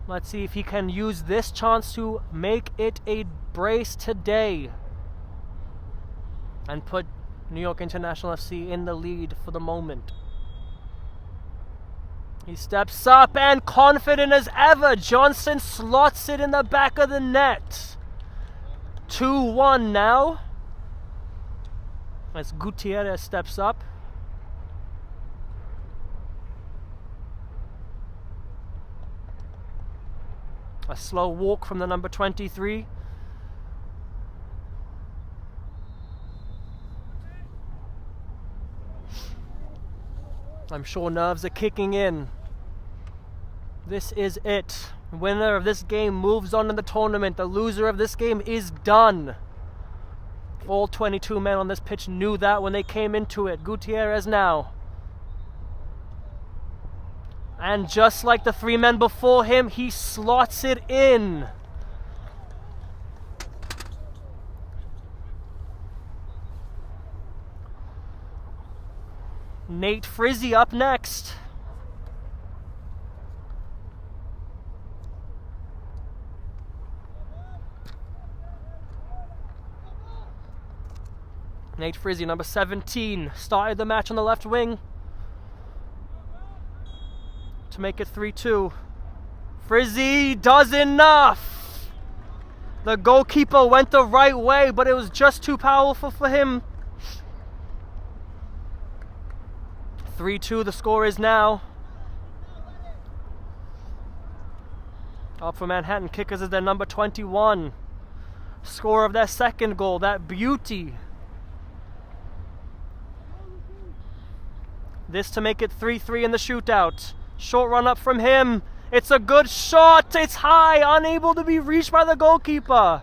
Let's see if he can use this chance to make it a brace today and put New York International FC in the lead for the moment. He steps up and confident as ever. Johnston slots it in the back of the net. 2-1 now. As Gutierrez steps up. A slow walk from the number 23. I'm sure nerves are kicking in. This is it. The winner of this game moves on in the tournament. The loser of this game is done. All 22 men on this pitch knew that when they came into it. Gutierrez now. And just like the 3 men before him, he slots it in. Nate Frizzy up next. Nate Frizzy, number 17, started the match on the left wing to make it 3-2. Frizzy does enough. The goalkeeper went the right way, but it was just too powerful for him. 3-2 the score is now. Up for Manhattan Kickers is their number 21. Score of their second goal, that beauty. This to make it 3-3 in the shootout. Short run up from him. It's a good shot. It's high, unable to be reached by the goalkeeper.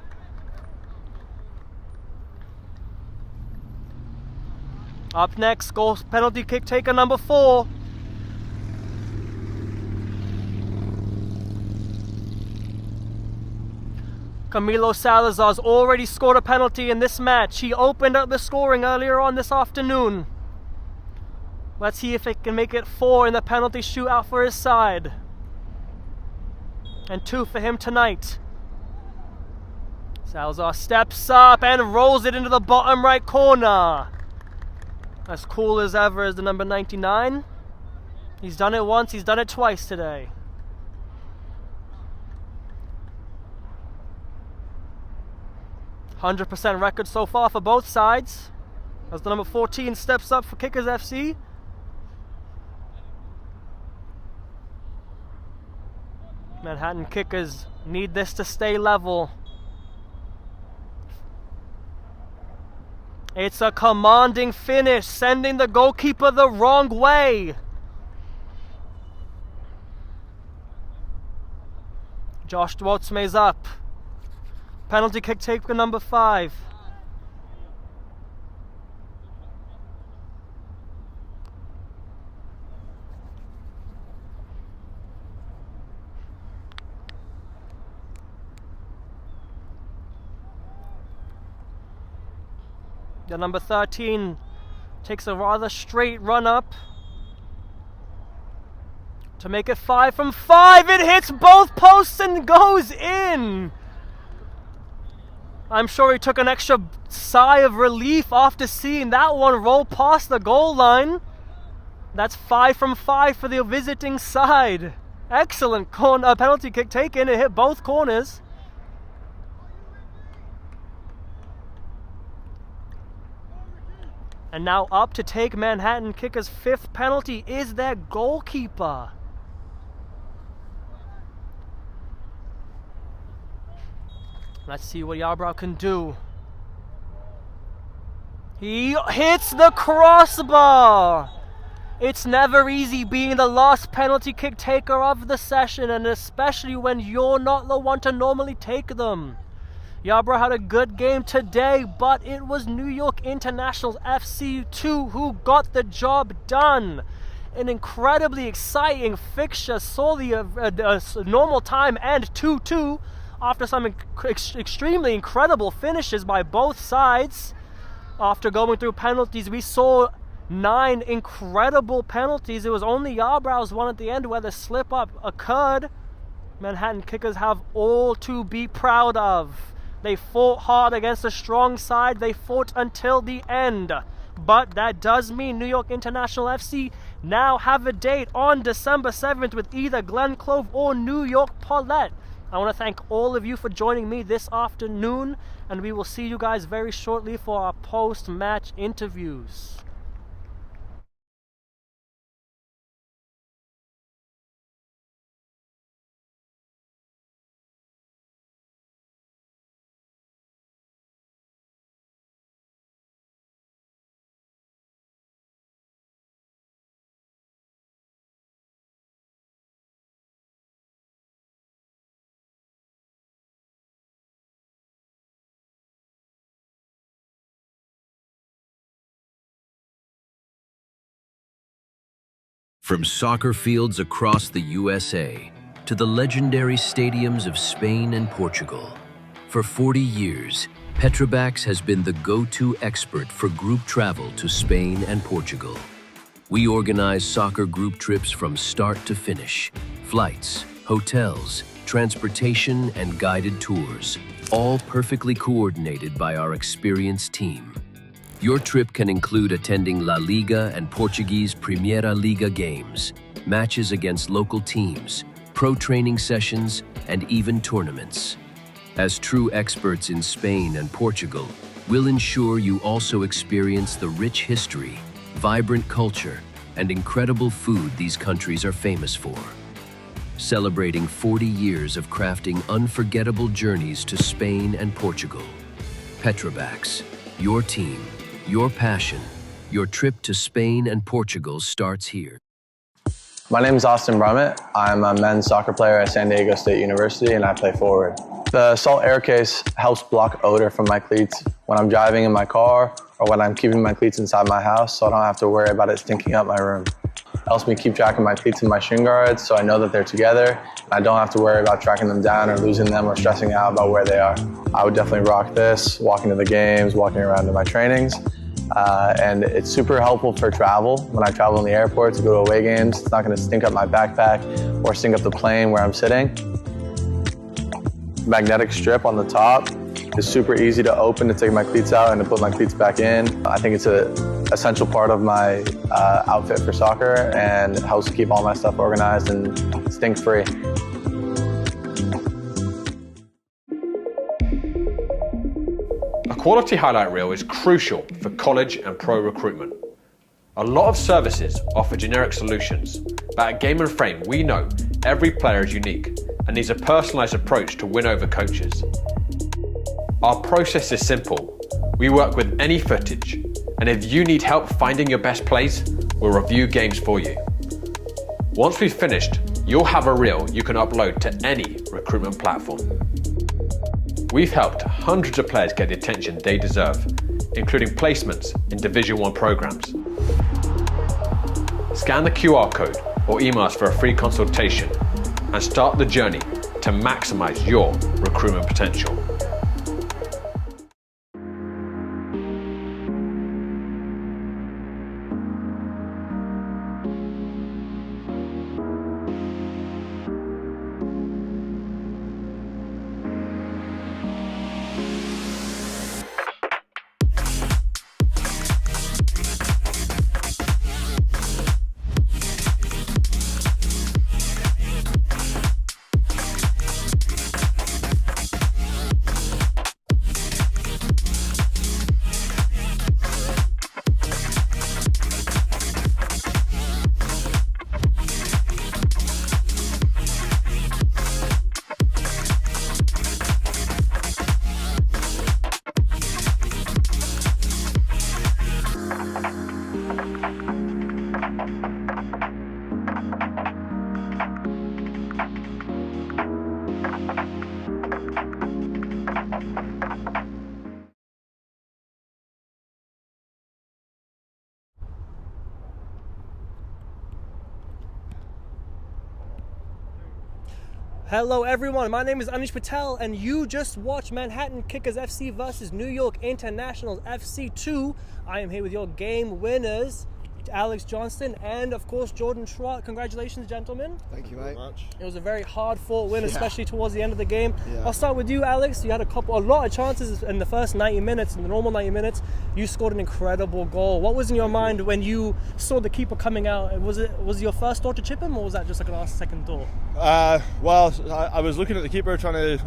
Up next, goal penalty kick taker number 4. Camilo Salazar's already scored a penalty in this match. He opened up the scoring earlier on this afternoon. Let's see if it can make it 4 in the penalty shootout for his side. And 2 for him tonight. Salazar steps up and rolls it into the bottom right corner. As cool as ever as the number 99. He's done it once, he's done it twice today. $100% record so far for both sides. As the number 14 steps up for Kickers FC. Manhattan Kickers need this to stay level. It's a commanding finish, sending the goalkeeper the wrong way. Josh Dwotsmay's up. Penalty kick taker number 5. The number 13 takes a rather straight run up to make it 5 from 5. It hits both posts and goes in. I'm sure he took an extra sigh of relief after seeing that one roll past the goal line. That's 5 from 5 for the visiting side. Excellent penalty kick taken. It hit both corners. And now up to take Manhattan Kickers' 5th penalty is their goalkeeper. Let's see what Yarbrough can do. He hits the crossbar. It's never easy being the last penalty kick taker of the session, and especially when you're not the one to normally take them. Yarbrough had a good game today, but it was New York Internationals FC2 who got the job done. An incredibly exciting fixture saw the normal time end 2-2 after some extremely incredible finishes by both sides. After going through penalties, we saw 9 incredible penalties. It was only Yarbrough's one at the end where the slip-up occurred. Manhattan Kickers have all to be proud of. They fought hard against a strong side. They fought until the end. But that does mean New York International FC now have a date on December 7th with either Glen Clove or New York Paulette. I want to thank all of you for joining me this afternoon, and we will see you guys very shortly for our post-match interviews. From soccer fields across the USA to the legendary stadiums of Spain and Portugal, for 40 years, Petrobax has been the go-to expert for group travel to Spain and Portugal. We organize soccer group trips from start to finish, flights, hotels, transportation, and guided tours, all perfectly coordinated by our experienced team. Your trip can include attending La Liga and Portuguese Primeira Liga games, matches against local teams, pro training sessions, and even tournaments. As true experts in Spain and Portugal, we'll ensure you also experience the rich history, vibrant culture, and incredible food these countries are famous for. Celebrating 40 years of crafting unforgettable journeys to Spain and Portugal. Petrobax, your team, your passion, your trip to Spain and Portugal starts here. My name is Austin Brummett. I'm a men's soccer player at San Diego State University, and I play forward. The salt air case helps block odor from my cleats when I'm driving in my car or when I'm keeping my cleats inside my house, so I don't have to worry about it stinking up my room. It helps me keep track of my cleats and my shin guards, so I know that they're together. I don't have to worry about tracking them down or losing them or stressing out about where they are. I would definitely rock this, walking to the games, walking around to my trainings. And it's super helpful for travel. When I travel in the airport to go to away games, it's not going to stink up my backpack or stink up the plane where I'm sitting. Magnetic strip on the top is super easy to open to take my cleats out and to put my cleats back in. I think it's an essential part of my outfit for soccer, and it helps keep all my stuff organized and stink-free. A quality highlight reel is crucial for college and pro recruitment. A lot of services offer generic solutions, but at Game & Frame we know every player is unique and needs a personalised approach to win over coaches. Our process is simple. We work with any footage, and if you need help finding your best plays, we'll review games for you. Once we've finished, you'll have a reel you can upload to any recruitment platform. We've helped hundreds of players get the attention they deserve, including placements in Division 1 programs. Scan the QR code or email us for a free consultation and start the journey to maximize your recruitment potential. Hello everyone, my name is Anish Patel and you just watched Manhattan Kickers FC versus New York Internationals FC2. I am here with your game winners, Alex Johnston and of course Jordan Trott. Congratulations gentlemen. Thank you, mate. It was a very hard fought win, especially towards the end of the game. Yeah. I'll start with you, Alex. You had a lot of chances in the first 90 minutes, in the normal 90 minutes. You scored an incredible goal. What was in your mind when you saw the keeper coming out? Was it your first thought to chip him, or was that just like a last second thought? Well, I was looking at the keeper trying to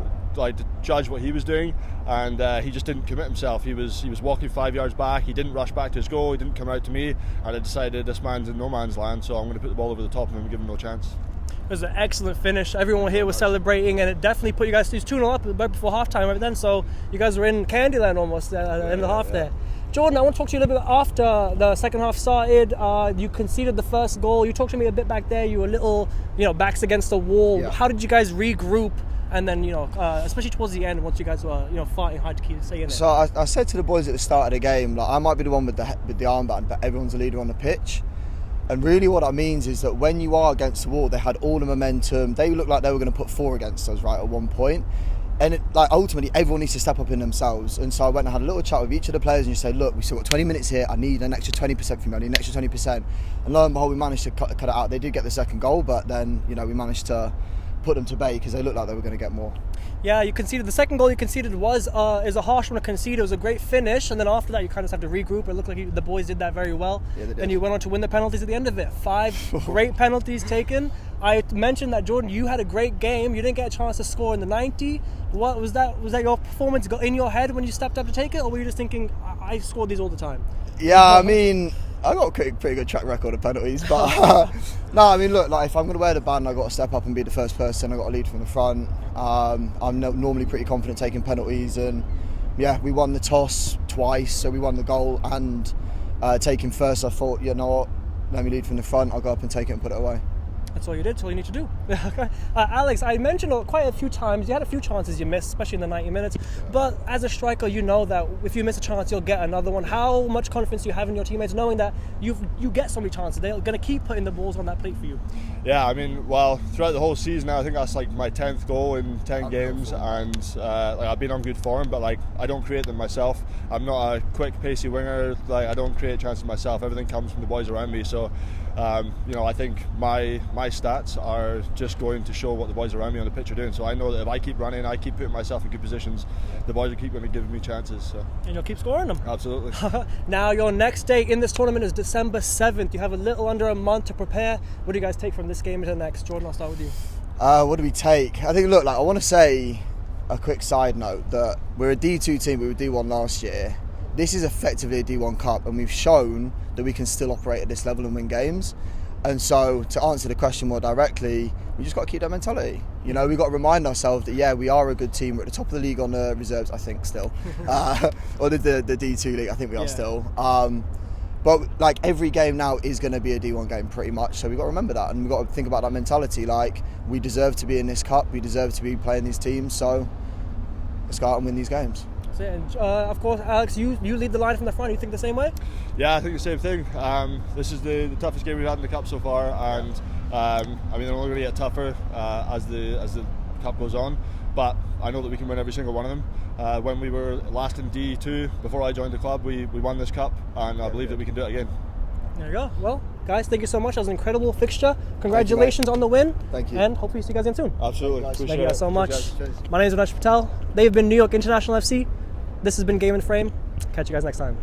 judge what he was doing, and he just didn't commit himself. He was walking 5 yards back. He didn't rush back to his goal. He didn't come out to me, and I decided this man's in no man's land, so I'm going to put the ball over the top of him and give him no chance. It was an excellent finish. Everyone here was celebrating, and it definitely put you guys 2-0 up right before halftime right then. So you guys were in Candyland almost at the end of the half there. Jordan, I want to talk to you a little bit after the second half started. You conceded the first goal. You talked to me a bit back there. You were a little, backs against the wall. Yeah. How did you guys regroup? And then, especially towards the end, once you guys were, fighting hard to keep staying in it. So I said to the boys at the start of the game, I might be the one with the armband, but everyone's a leader on the pitch. And really what that means is that when you are against the wall, they had all the momentum. They looked like they were going to put 4 against us, right, at one point. And ultimately, everyone needs to step up in themselves. And so I went and had a little chat with each of the players and you say, look, we've still got 20 minutes here. I need an extra 20% from you. I need an extra 20%. And lo and behold, we managed to cut it out. They did get the second goal, but then, we managed to put them to bay because they looked like they were going to get more. Yeah, you conceded. The second goal you conceded is a harsh one to concede. It was a great finish, and then after that you kind of have to regroup. It looked like the boys did that very well. Yeah, they did. And you went on to win the penalties at the end of it. 5 great penalties taken. I mentioned that, Jordan, you had a great game. You didn't get a chance to score in the 90. What was that? Was that your performance in your head when you stepped up to take it, or were you just thinking, I scored these all the time? Yeah, I mean, I got a pretty good track record of penalties, but no, I mean, look, if I'm going to wear the band, I got to step up and be the first person. I got to lead from the front. I'm normally pretty confident taking penalties, and yeah, we won the toss twice, so we won the goal and taking first. I thought, you know what, let me lead from the front. I'll go up and take it and put it away. That's all you did. That's all you need to do. Alex, I mentioned quite a few times, you had a few chances you missed, especially in the 90 minutes. But as a striker, you know that if you miss a chance, you'll get another one. How much confidence do you have in your teammates, knowing that you get so many chances? They're going to keep putting the balls on that plate for you. Yeah, I mean, well, throughout the whole season now, I think that's my 10th goal in 10 games, and I've been on good form, but I don't create them myself. I'm not a quick, pacey winger. I don't create chances myself. Everything comes from the boys around me. So, I think my stats are just going to show what the boys around me on the pitch are doing. So I know that if I keep running, I keep putting myself in good positions, the boys will keep going to give me chances. So. And you'll keep scoring them. Absolutely. Now, your next date in this tournament is December 7th. You have a little under a month to prepare. What do you guys take from this game to the next? Jordan, I'll start with you. What do we take? I think, look, I want to say a quick side note that we're a D2 team, we were D1 last year. This is effectively a D1 Cup, and we've shown that we can still operate at this level and win games. And so, to answer the question more directly, we just got to keep that mentality. You know, we've got to remind ourselves that, yeah, we are a good team. We're at the top of the league on the reserves, I think, still. Or the D2 league, I think we are still. But, like, every game now is going to be a D1 game, pretty much. So we've got to remember that, and we've got to think about that mentality. Like, we deserve to be in this cup. We deserve to be playing these teams. So let's go out and win these games. And, of course, Alex, you lead the line from the front. You think the same way? Yeah, I think the same thing. This is the toughest game we've had in the cup so far, and I mean, they're only going to get tougher as the cup goes on. But I know that we can win every single one of them. When we were last in D2 before I joined the club, we won this cup, and I believe that we can do it again. There you go. Well, guys, thank you so much. That was an incredible fixture. Congratulations on the win. Thank you. And hopefully see you guys again soon. Absolutely. Thank you guys so much. Cheers. My name is ENYSSA Patel. They've been New York International FC. This has been Game and Frame. Catch you guys next time.